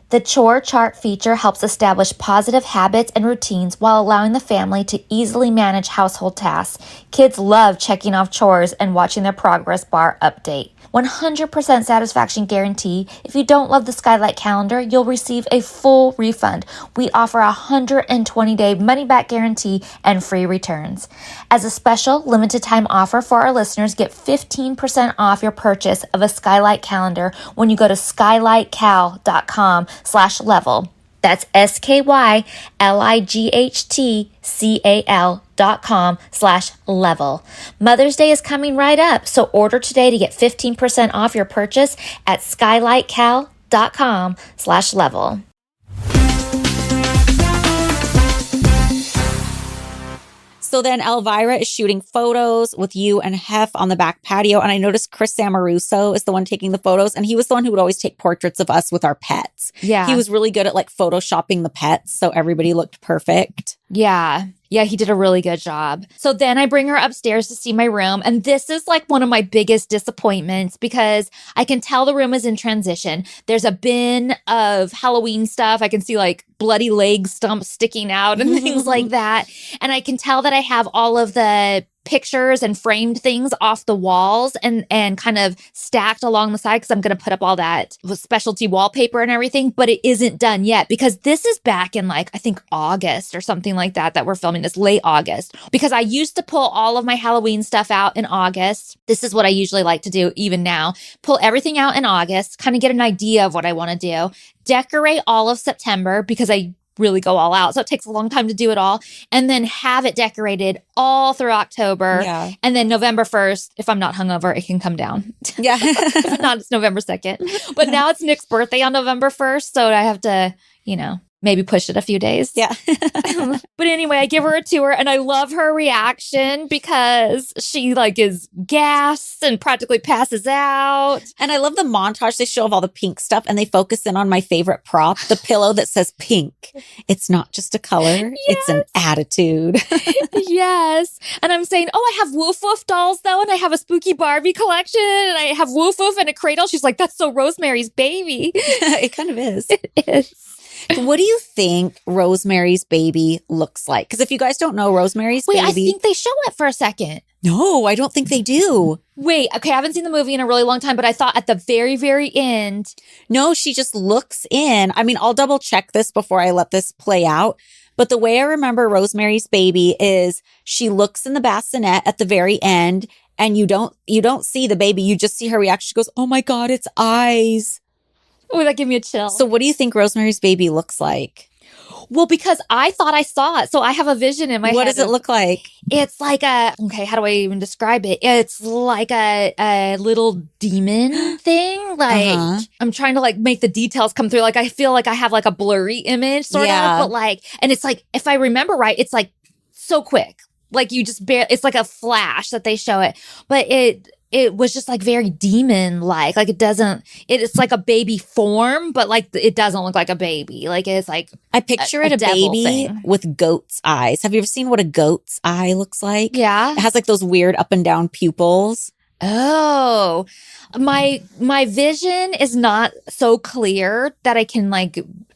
The chore chart feature helps establish positive habits and routines while allowing the family to easily manage household tasks. Kids love checking off chores and watching their progress bar update. 100% satisfaction guarantee. If you don't love the Skylight calendar, you'll receive a full refund. We offer a 120-day money-back guarantee and free returns. As a special limited time offer for our listeners, get 15% off your purchase of a Skylight calendar when you go to skylightcal.com/level. That's SKYLIGHTCAL.com/level. Mother's Day is coming right up, so order today to get 15% off your purchase at skylightcal.com/level. So then Elvira is shooting photos with you and Hef on the back patio. And I noticed Chris Samaruso is the one taking the photos. And he was the one who would always take portraits of us with our pets. Yeah. He was really good at like photoshopping the pets. So everybody looked perfect. Yeah. Yeah, he did a really good job. So then I bring her upstairs to see my room. And this is like one of my biggest disappointments because I can tell the room is in transition. There's a bin of Halloween stuff. I can see like bloody leg stumps sticking out and things like that. And I can tell that I have all of the pictures and framed things off the walls and kind of stacked along the side because I'm going to put up all that with specialty wallpaper and everything, but it isn't done yet because this is back in like, I think August or something like that we're filming this late August because I used to pull all of my Halloween stuff out in August. This is what I usually like to do even now, pull everything out in August, kind of get an idea of what I want to do, decorate all of September because I really go all out. So it takes a long time to do it all. And then have it decorated all through October. Yeah. And then November 1st, if I'm not hungover, it can come down. Yeah. If not, it's November 2nd. But now it's Nick's birthday on November 1st. So I have to, maybe push it a few days. Yeah. But anyway, I give her a tour and I love her reaction because she is gassed and practically passes out. And I love the montage they show of all the pink stuff and they focus in on my favorite prop, the pillow that says pink. It's not just a color, it's an attitude. Yes. And I'm saying, I have Woof Woof dolls though, and I have a spooky Barbie collection, and I have Woof Woof and a cradle. She's like, that's so Rosemary's Baby. It kind of is. It is. What do you think Rosemary's Baby looks like? Because if you guys don't know Rosemary's Baby... Wait, I think they show it for a second. No, I don't think they do. Wait, okay, I haven't seen the movie in a really long time, but I thought at the very, very end... No, she just looks in. I mean, I'll double check this before I let this play out. But the way I remember Rosemary's Baby is she looks in the bassinet at the very end and you don't see the baby. You just see her reaction. She goes, oh my God, it's eyes. Oh, that gave me a chill. So what do you think Rosemary's Baby looks like? Well, because I thought I saw it. So I have a vision in my head. What does it look like? It's like okay, how do I even describe it? It's like a little demon thing. I'm trying to make the details come through. I feel like I have a blurry image sort of, but and it's if I remember right, it's so quick. You just it's like a flash that they show it. But it was just very demon-like. It's like a baby form, but it doesn't look like a baby. It's I picture it a baby thing with goat's eyes. Have you ever seen what a goat's eye looks like? Yeah. It has those weird up and down pupils. Oh, my vision is not so clear that I can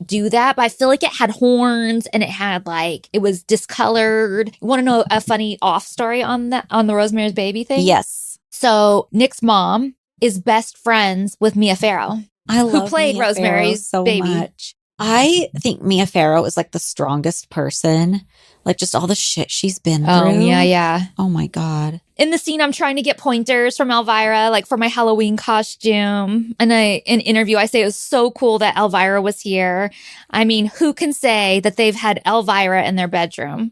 do that, but I feel like it had horns and it had it was discolored. Want to know a funny off story on the Rosemary's Baby thing? Yes. So Nick's mom is best friends with Mia Farrow. I love who played Mia Rosemary's Farrow so Baby. much. I think Mia Farrow is the strongest person. Just all the shit she's been through. Oh, yeah. Oh my God. In the scene, I'm trying to get pointers from Elvira, for my Halloween costume. And in interview, I say it was so cool that Elvira was here. I mean, who can say that they've had Elvira in their bedroom?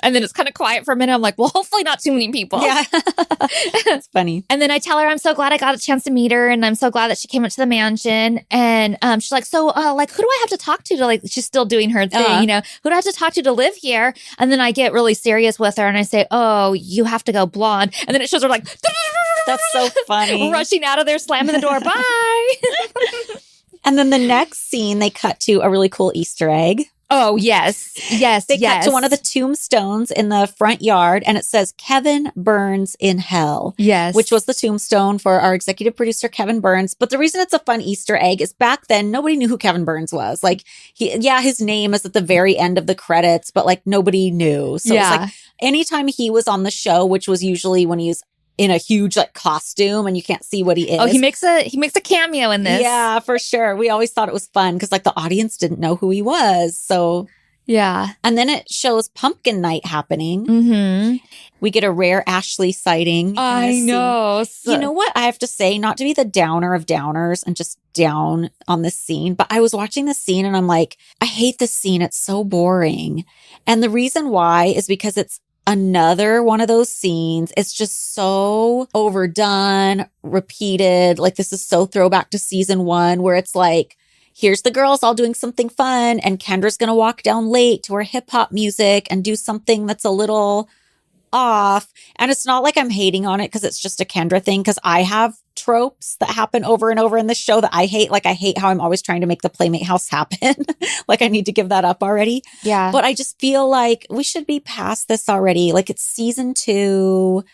And then it's kind of quiet for a minute. I'm like, well, hopefully not too many people. Yeah. It's funny. And then I tell her I'm so glad I got a chance to meet her. And I'm so glad that she came up to the mansion. And she's like, so who do I have to talk to she's still doing her thing, who do I have to talk to live here? And then I get really serious with her and I say, oh, you have to go blonde. And then it shows her that's so funny. Rushing out of there, slamming the door. Bye. And then the next scene, they cut to a really cool Easter egg. Oh, yes. They cut to one of the tombstones in the front yard and it says Kevin Burns in Hell. Yes. Which was the tombstone for our executive producer, Kevin Burns. But the reason it's a fun Easter egg is back then, nobody knew who Kevin Burns was. His name is at the very end of the credits, but nobody knew. So it's anytime he was on the show, which was usually when he was in a huge costume and you can't see what he is. Oh, he makes a cameo in this. Yeah, for sure. We always thought it was fun because the audience didn't know who he was. So yeah. And then it shows pumpkin night happening. Mm-hmm. We get a rare Ashley sighting. I know. You know what I have to say? Not to be the downer of downers and just down on this scene, but I was watching this scene and I'm like, I hate this scene. It's so boring. And the reason why is because it's another one of those scenes. It's just so overdone, repeated. This is so throwback to season 1 where it's here's the girls all doing something fun and Kendra's going to walk down late to her hip hop music and do something that's a little off. And it's not I'm hating on it because it's just a Kendra thing because I have tropes that happen over and over in this show that I hate. I hate how I'm always trying to make the Playmate house happen. I need to give that up already. Yeah. But I just feel we should be past this already. It's season 2.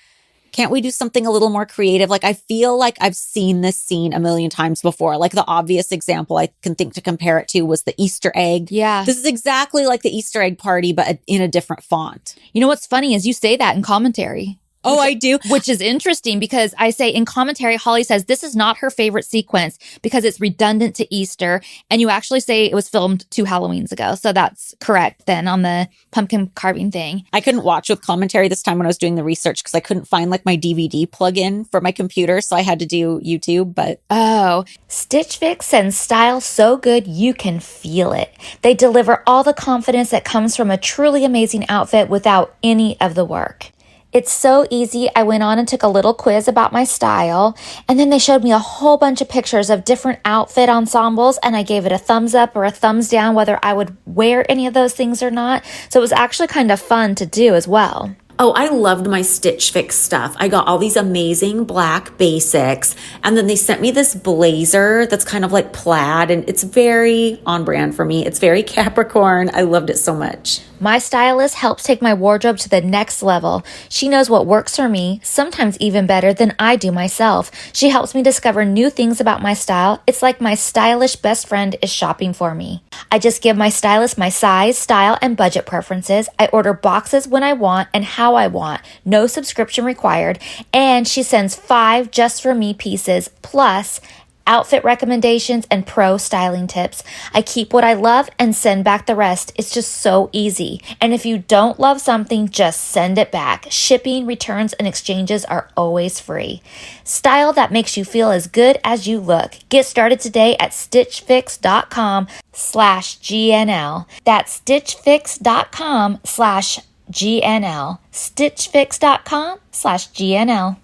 Can't we do something a little more creative? I feel I've seen this scene a million times before. The obvious example I can think to compare it to was the Easter egg. Yeah. This is exactly like the Easter egg party, but in a different font. You know what's funny is you say that in commentary. Oh, I do. Which is interesting because I say in commentary, Holly says this is not her favorite sequence because it's redundant to Easter. And you actually say it was filmed 2 Halloweens ago. So that's correct then on the pumpkin carving thing. I couldn't watch with commentary this time when I was doing the research because I couldn't find like my DVD plug-in for my computer. So I had to do YouTube, but... Oh, Stitch Fix sends style so good you can feel it. They deliver all the confidence that comes from a truly amazing outfit without any of the work. It's so easy. I went on and took a little quiz about my style, and then they showed me a whole bunch of pictures of different outfit ensembles, and I gave it a thumbs up or a thumbs down whether I would wear any of those things or not. So it was actually kind of fun to do as well. Oh, I loved my Stitch Fix stuff. I got all these amazing black basics, and then they sent me this blazer that's kind of like plaid, and it's very on brand for me. It's very Capricorn. I loved it so much. My stylist helps take my wardrobe to the next level. She knows what works for me, sometimes even better than I do myself. She helps me discover new things about my style. It's like my stylish best friend is shopping for me. I just give my stylist my size, style, and budget preferences. I order boxes when I want and how I want. No subscription required. And she sends 5 just for me pieces plus outfit recommendations and pro styling tips. I keep what I love and send back the rest. It's just so easy. And if you don't love something, just send it back. Shipping, returns, and exchanges are always free. Style that makes you feel as good as you look. Get started today at stitchfix.com/GNL. That's stitchfix.com/GNL. stitchfix.com/GNL.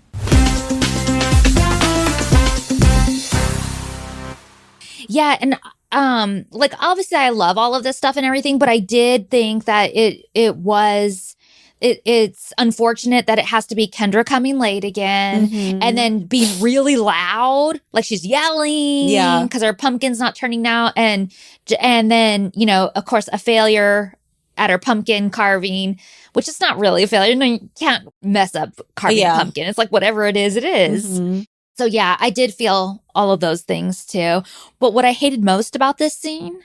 Yeah, and like obviously I love all of this stuff and everything, but I did think that it's unfortunate that it has to be Kendra coming late again and then being really loud, like she's yelling because her pumpkin's not turning out, and then of course a failure at her pumpkin carving, which is not really a failure. No, you can't mess up carving a pumpkin. It's like whatever it is, it is. So yeah, I did feel all of those things too. But what I hated most about this scene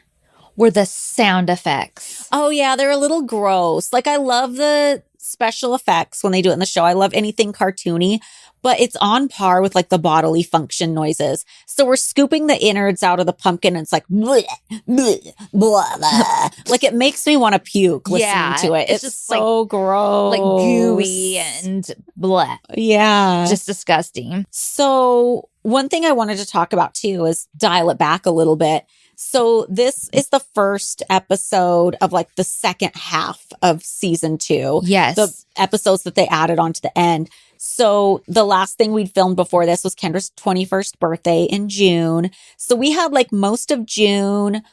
were the sound effects. Oh yeah, they're a little gross. Like I love the special effects when they do it in the show. I love anything cartoony, but it's on par with like the bodily function noises. So we're scooping the innards out of the pumpkin and it's like, bleh, bleh, blah, blah. Like it makes me want to puke listening to it. It's just so like, gross. Like gooey and bleh. Yeah. Just disgusting. So one thing I wanted to talk about too is dial it back a little bit. So this is the first episode of like the second half of season 2. Yes. The episodes that they added on to the end. So the last thing we'd filmed before this was Kendra's 21st birthday in June. So we had like most of June,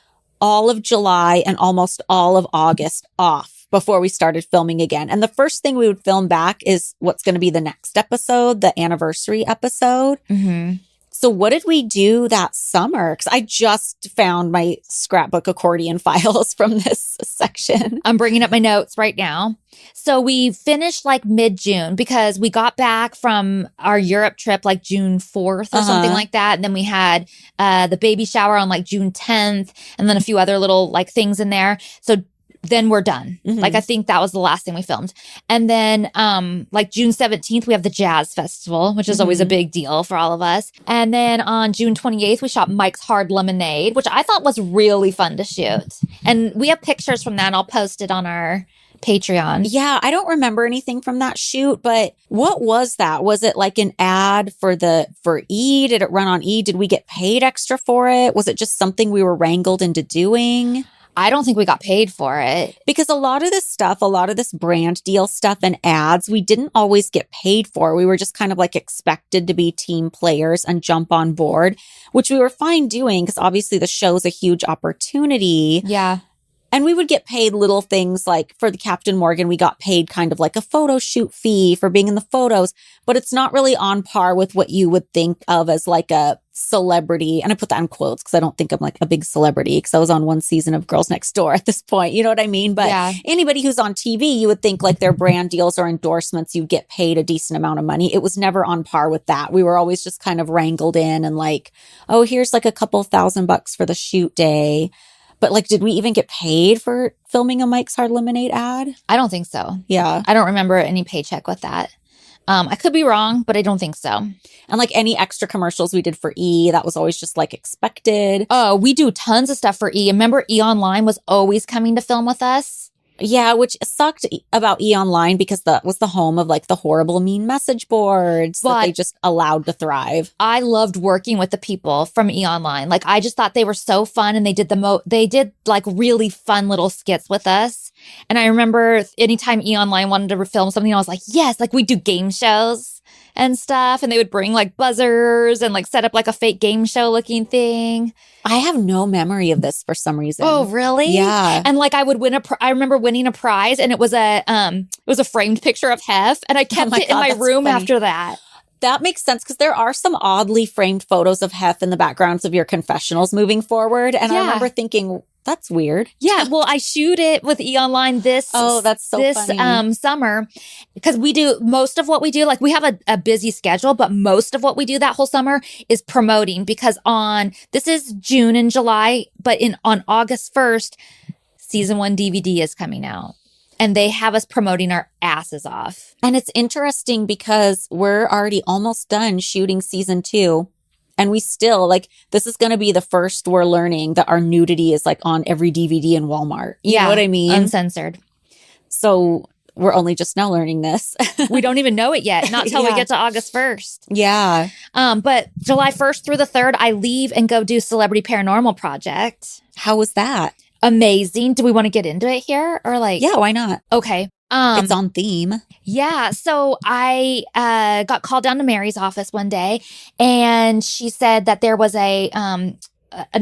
all of July, and almost all of August off before we started filming again. And the first thing we would film back is what's going to be the next episode, the anniversary episode. So what did we do that summer? Because I just found my scrapbook accordion files from this section. I'm bringing up my notes right now. So we finished like mid-June because we got back from our Europe trip like June 4th or something like that. And then we had the baby shower on like June 10th and then a few other little like things in there. So then we're done. Like, I think that was the last thing we filmed. And then, like June 17th, we have the Jazz Festival, which is always a big deal for all of us. And then on June 28th, we shot Mike's Hard Lemonade, which I thought was really fun to shoot. And we have pictures from that, and I'll post it on our Patreon. Yeah, I don't remember anything from that shoot, but what was that? Was it like an ad for E? Did it run on E? Did we get paid extra for it? Was it just something we were wrangled into doing? I don't think we got paid for it. Because a lot of this stuff, a lot of this brand deal stuff and ads, we didn't always get paid for. We were just kind of like expected to be team players and jump on board, which we were fine doing because obviously the show's a huge opportunity. Yeah. And we would get paid little things like for the Captain Morgan, we got paid kind of like a photo shoot fee for being in the photos, but it's not really on par with what you would think of as like a celebrity. And I put that in quotes because I don't think I'm like a big celebrity because I was on one season of Girls Next Door at this point. You know what I mean? But anybody who's on TV, you would think like their brand deals or endorsements, you get paid a decent amount of money. It was never on par with that. We were always just kind of wrangled in and like, oh, here's like a couple $1,000 for the shoot day. But like, did we even get paid for filming a Mike's Hard Lemonade ad? I don't think so. Yeah. I don't remember any paycheck with that. I could be wrong, but I don't think so. And like any extra commercials we did for E, that was always just like expected. Oh, we do tons of stuff for E. Remember E Online was always coming to film with us? Yeah, which sucked about E Online because that was the home of like the horrible mean message boards that they just allowed to thrive. I loved working with the people from E Online. Like I just thought they were so fun, and they did like really fun little skits with us. And I remember anytime E Online wanted to film something, I was like, yes, like we do game shows and stuff, and they would bring like buzzers and like set up like a fake game show looking thing. I have no memory of this for some reason. Oh, really? Yeah. And like I would win I remember winning a prize, and it was a framed picture of Hef, and I kept it in my room after that. That makes sense because there are some oddly framed photos of Hef in the backgrounds of your confessionals moving forward. And I remember thinking, that's weird. Yeah. Well, I shoot it with E Online this summer, because we do most of what we do. Like we have a busy schedule, but most of what we do that whole summer is promoting, because this is June and July, but on August 1st, season 1 DVD is coming out. And they have us promoting our asses off. And it's interesting because we're already almost done shooting season 2. And we still, like, this is going to be the first we're learning that our nudity is like on every DVD in Walmart. You know what I mean? Uncensored. So we're only just now learning this. We don't even know it yet. Not till we get to August 1st. Yeah. But July 1st through the 3rd, I leave and go do Celebrity Paranormal Project. How was that? Amazing. Do we want to get into it here, or like? Yeah, why not? Okay. It's on theme. Yeah. So I got called down to Mary's office one day, and she said that there was an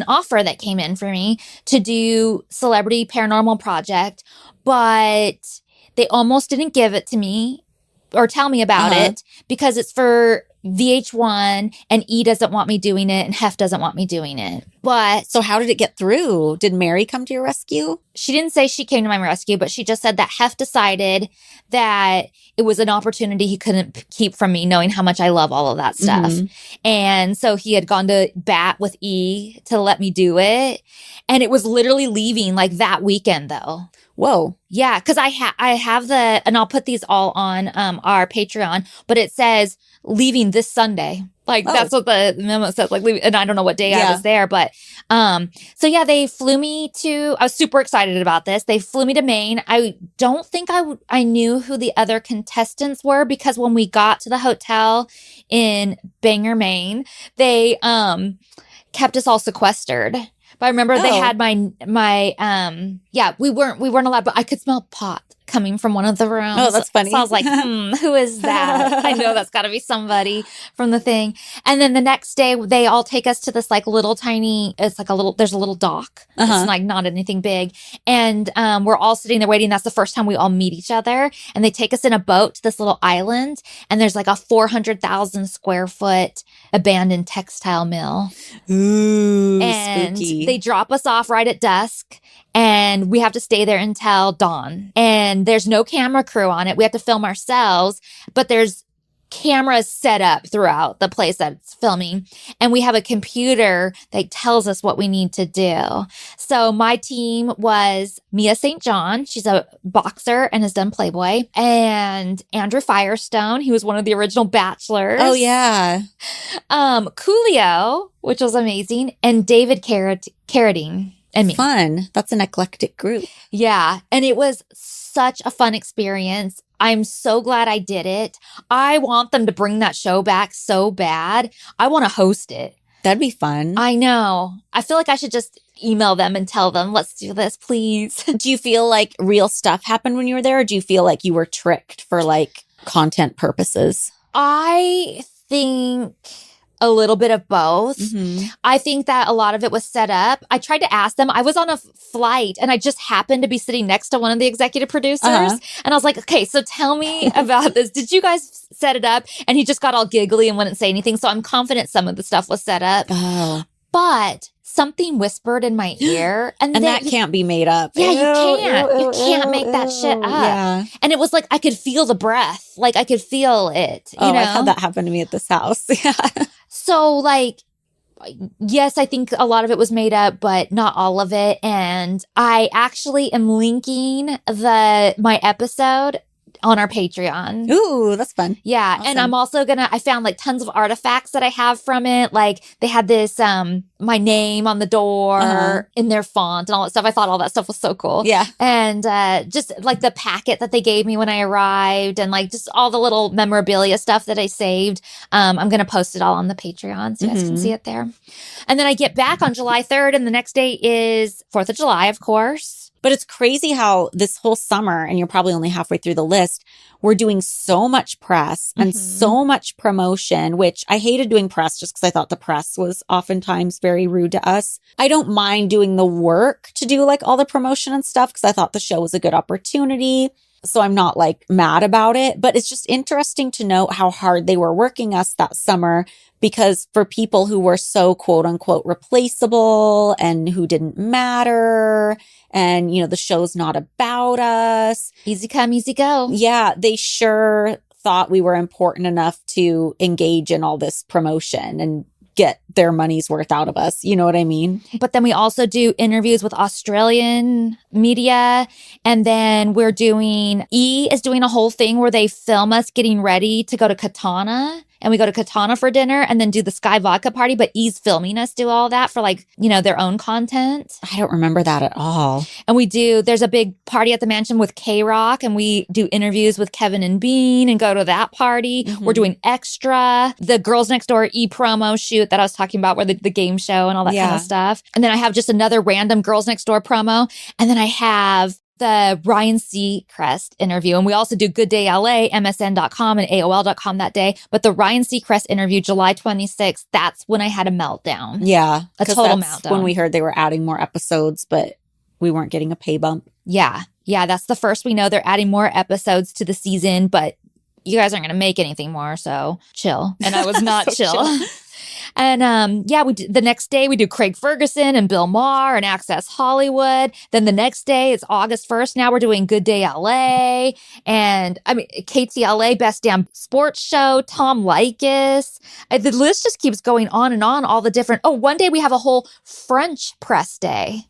offer that came in for me to do Celebrity Paranormal Project, but they almost didn't give it to me or tell me about it because it's for VH1, and E doesn't want me doing it, and Hef doesn't want me doing it. But so how did it get through? Did Mary come to your rescue? She didn't say she came to my rescue, but she just said that Hef decided that it was an opportunity he couldn't keep from me, knowing how much I love all of that stuff. Mm-hmm. And so he had gone to bat with E to let me do it. And it was literally leaving like that weekend though. Whoa. Yeah, because I have and I'll put these all on our Patreon, but it says leaving this Sunday. Like that's what the memo says, like leaving, and I don't know what day I was there, but so yeah, they flew me I was super excited about this. They flew me to Maine. I don't think I knew who the other contestants were, because when we got to the hotel in Bangor, Maine, they kept us all sequestered. But I remember they had we weren't allowed, but I could smell pot coming from one of the rooms. Oh, that's funny. So I was like, who is that? I know that's got to be somebody from the thing. And then the next day, they all take us to this like little tiny, there's a little dock. It's like not anything big. And we're all sitting there waiting. That's the first time we all meet each other. And they take us in a boat to this little island. And there's like a 400,000 square foot abandoned textile mill. Ooh, and spooky. They drop us off right at dusk. And we have to stay there until dawn. And there's no camera crew on it. We have to film ourselves, but there's cameras set up throughout the place that's filming. And we have a computer that tells us what we need to do. So my team was Mia St. John. She's a boxer and has done Playboy. And Andrew Firestone. He was one of the original Bachelors. Oh, yeah. Coolio, which was amazing. And David Carradine. And me. Fun. That's an eclectic group. Yeah. And it was such a fun experience. I'm so glad I did it. I want them to bring that show back so bad. I want to host it. That'd be fun. I know. I feel like I should just email them and tell them, let's do this, please. Do you feel like real stuff happened when you were there, or do you feel like you were tricked for like content purposes? I think a little bit of both. Mm-hmm. I think that a lot of it was set up. I tried to ask them. I was on a flight and I just happened to be sitting next to one of the executive producers. And I was like, okay, so tell me about this. Did you guys set it up? And he just got all giggly and wouldn't say anything. So I'm confident some of the stuff was set up. Oh. But something whispered in my ear. And that can't be made up. Yeah, you can't. You can't make that shit up. Yeah. And it was like, I could feel the breath. Like I could feel it. You know? I had that happen to me at this house. Yeah. So like, yes, I think a lot of it was made up, but not all of it. And I actually am linking my episode on our Patreon. Ooh, that's fun. Yeah. Awesome. And I'm also I found like tons of artifacts that I have from it. Like they had this, my name on the door in their font and all that stuff. I thought all that stuff was so cool. Yeah. And just like the packet that they gave me when I arrived and like just all the little memorabilia stuff that I saved. I'm going to post it all on the Patreon so you guys can see it there. And then I get back on July 3rd and the next day is 4th of July, of course. But it's crazy how this whole summer, and you're probably only halfway through the list, we're doing so much press and so much promotion, which I hated doing press just because I thought the press was oftentimes very rude to us. I don't mind doing the work to do like all the promotion and stuff because I thought the show was a good opportunity. So I'm not like mad about it, but it's just interesting to note how hard they were working us that summer because for people who were so quote unquote replaceable and who didn't matter and, you know, the show's not about us. Easy come, easy go. Yeah, they sure thought we were important enough to engage in all this promotion and get their money's worth out of us. You know what I mean? But then we also do interviews with Australian media. And then E is doing a whole thing where they film us getting ready to go to Katana. And we go to Katana for dinner and then do the Sky Vodka party. But E's filming us do all that for like, you know, their own content. I don't remember that at all. And there's a big party at the mansion with K-Rock and we do interviews with Kevin and Bean and go to that party. We're doing Extra, the Girls Next Door E-promo shoot that I was talking about where the game show and all that kind of stuff. And then I have just another random Girls Next Door promo. And then I have the Ryan Seacrest interview. And we also do Good Day LA, MSN.com and AOL.com that day. But the Ryan Seacrest interview, July 26th, that's when I had a meltdown. Yeah. A total meltdown. When we heard they were adding more episodes, but we weren't getting a pay bump. Yeah. Yeah. That's the first we know they're adding more episodes to the season, but you guys aren't going to make anything more. So chill. And I was not So chill. And the next day we do Craig Ferguson and Bill Maher and Access Hollywood. Then the next day it's August 1st. Now we're doing Good Day LA and KTLA Best Damn Sports Show, Tom Likas. The list just keeps going on and on. All the different. Oh, one day we have a whole French press day.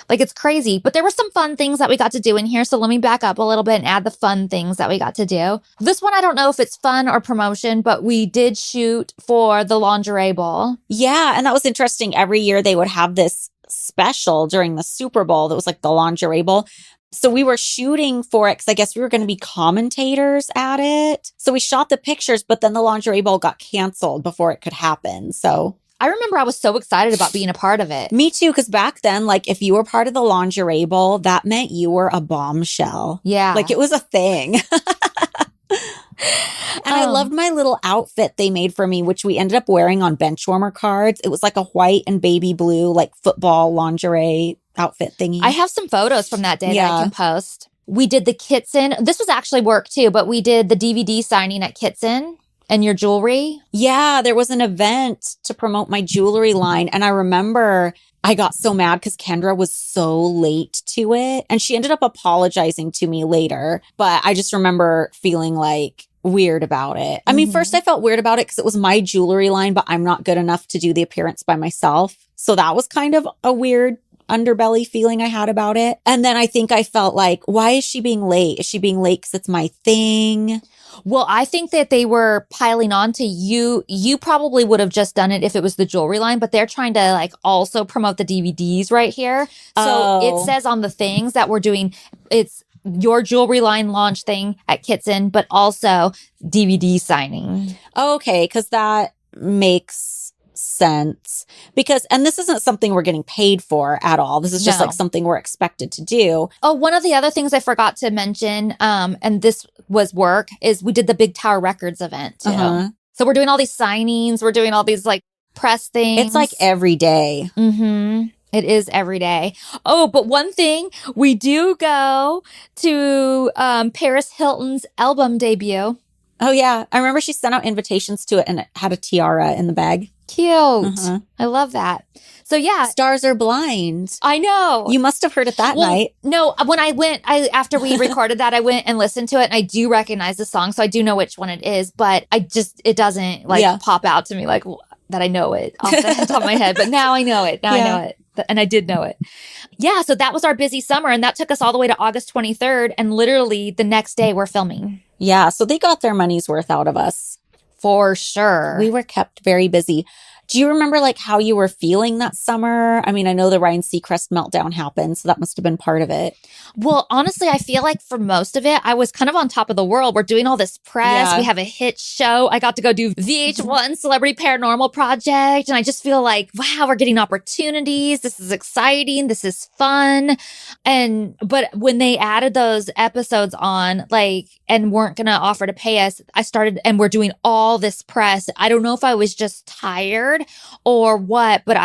Like it's crazy, but there were some fun things that we got to do in here. So let me back up a little bit and add the fun things that we got to do. This one, I don't know if it's fun or promotion, but we did shoot for the Lingerie Bowl. Yeah. And that was interesting. Every year they would have this special during the Super Bowl that was like the Lingerie Bowl. So we were shooting for it because I guess we were going to be commentators at it. So we shot the pictures, but then the Lingerie Bowl got canceled before it could happen. So I remember I was so excited about being a part of it. me too, because back then, like if you were part of the Lingerie Bowl, that meant you were a bombshell. Yeah. Like it was a thing. And I loved my little outfit they made for me, which we ended up wearing on benchwarmer cards. It was like a white and baby blue, like football lingerie outfit thingy. I have some photos from that day that I can post. We did the Kitson. This was actually work too, but we did the DVD signing at Kitson. And your jewelry? Yeah, there was an event to promote my jewelry line. And I remember I got so mad because Kendra was so late to it. And she ended up apologizing to me later. But I just remember feeling like weird about it. I mean, first I felt weird about it because it was my jewelry line, but I'm not good enough to do the appearance by myself. So that was kind of a weird underbelly feeling I had about it. And then I think I felt like, why is she being late? Is she being late because it's my thing? Well, I think that they were piling on to you. You probably would have just done it if it was the jewelry line, but they're trying to like also promote the DVDs right here. So it says on the things that we're doing, it's your jewelry line launch thing at Kitson, but also DVD signing. Okay, because that makes sense. And this isn't something we're getting paid for at all. This is just like something we're expected to do. Oh, one of the other things I forgot to mention, and this was work, is we did the Big Tower Records event too. So we're doing all these signings. We're doing all these like press things. It's like every day. It is every day. Oh, but one thing, we do go to Paris Hilton's album debut. Oh, yeah. I remember she sent out invitations to it and it had a tiara in the bag. Cute. I love that. So yeah. Stars Are Blind. I know. You must have heard it that night. No, when I went, after we recorded that, I went and listened to it and I do recognize the song. So I do know which one it is, but it doesn't like pop out to me like that I know it off the top of my head. But now I know it. I know it. And I did know it. Yeah. So that was our busy summer. And that took us all the way to August 23rd. And literally the next day we're filming. Yeah. So they got their money's worth out of us. For sure. We were kept very busy. Do you remember like how you were feeling that summer? I mean, I know the Ryan Seacrest meltdown happened, so that must have been part of it. Well, honestly, I feel like for most of it, I was kind of on top of the world. We're doing all this press. Yeah. We have a hit show. I got to go do VH1 Celebrity Paranormal Project. And I just feel like, wow, we're getting opportunities. This is exciting. This is fun. But when they added those episodes on, like, and weren't going to offer to pay us, I started, and we're doing all this press. I don't know if I was just tired or what, but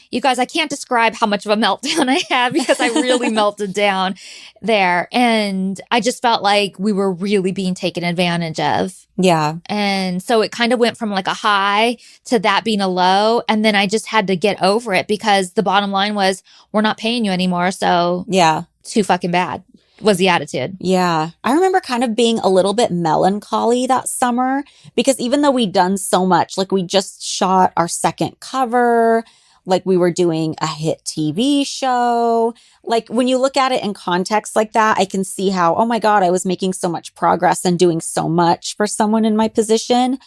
you guys, I can't describe how much of a meltdown I had because I really melted down there. And I just felt like we were really being taken advantage of. Yeah. And so it kind of went from like a high to that being a low. And then I just had to get over it because the bottom line was, we're not paying you anymore. So yeah, too fucking bad was the attitude. Yeah. I remember kind of being a little bit melancholy that summer because even though we'd done so much, like we just shot our second cover, like we were doing a hit TV show. Like when you look at it in context like that, I can see how, oh my God, I was making so much progress and doing so much for someone in my position.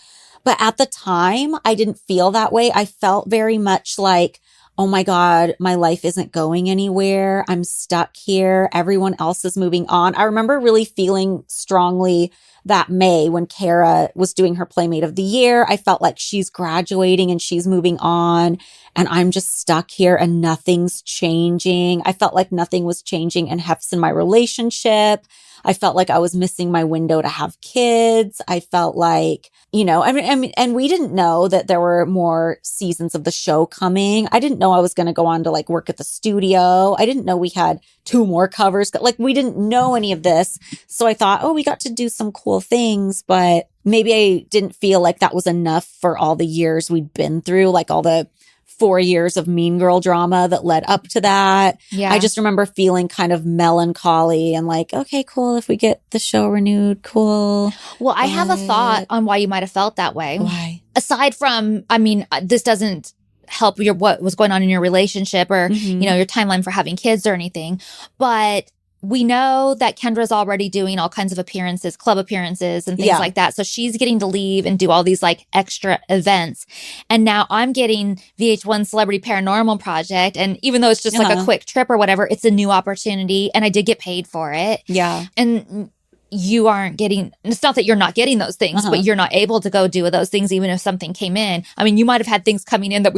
But at the time, I didn't feel that way. I felt very much like, oh my God, my life isn't going anywhere. I'm stuck here. Everyone else is moving on. I remember really feeling strongly that May when Kara was doing her Playmate of the Year. I felt like she's graduating and she's moving on and I'm just stuck here and nothing's changing. I felt like nothing was changing in Hef's in my relationship. I felt like I was missing my window to have kids. I felt like, I mean, and we didn't know that there were more seasons of the show coming. I didn't know I was going to go on to like work at the studio. I didn't know we had 2 more covers. Like we didn't know any of this. So I thought, oh, we got to do some cool things, but maybe I didn't feel like that was enough for all the years we'd been through, like all the 4 years of Mean Girl drama that led up to that. Yeah. I just remember feeling kind of melancholy and like, okay, cool. If we get the show renewed, cool. Well, I have a thought on why you might have felt that way. Why? Aside from, I mean, this doesn't help what was going on in your relationship or, your timeline for having kids or anything. But we know that Kendra's already doing all kinds of appearances, club appearances and things like that. So she's getting to leave and do all these like extra events. And now I'm getting VH1 Celebrity Paranormal Project. And even though it's just like a quick trip or whatever, it's a new opportunity and I did get paid for it. Yeah. And you aren't getting, it's not that you're not getting those things, but you're not able to go do those things even if something came in. I mean, you might have had things coming in that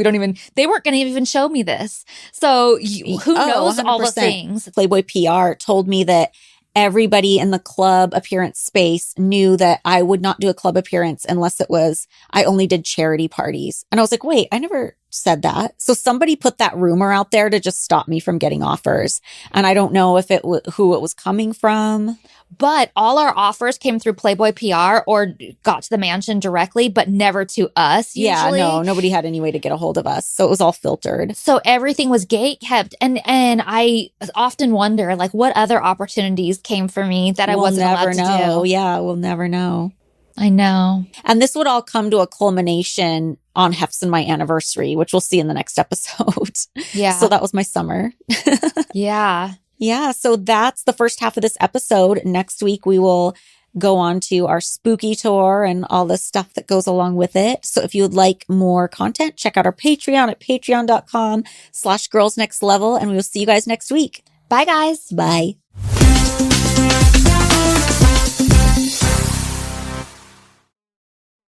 they weren't going to even show me this. So who knows 100%. All the things. Playboy PR told me that everybody in the club appearance space knew that I would not do a club appearance unless I only did charity parties. And I was like, wait, I never said that. So somebody put that rumor out there to just stop me from getting offers. And I don't know if who it was coming from. But all our offers came through Playboy PR or got to the mansion directly, but never to us usually. Yeah, no, nobody had any way to get a hold of us. So it was all filtered. So everything was gate kept. And I often wonder, like, what other opportunities came for me that I wasn't allowed to do? Yeah, we'll never know. I know. And this would all come to a culmination on Hef's and my anniversary, which we'll see in the next episode. Yeah. So that was my summer. Yeah. Yeah. So that's the first half of this episode. Next week, we will go on to our spooky tour and all the stuff that goes along with it. So if you would like more content, check out our Patreon at patreon.com/girlsnextlevel. And we will see you guys next week. Bye, guys. Bye.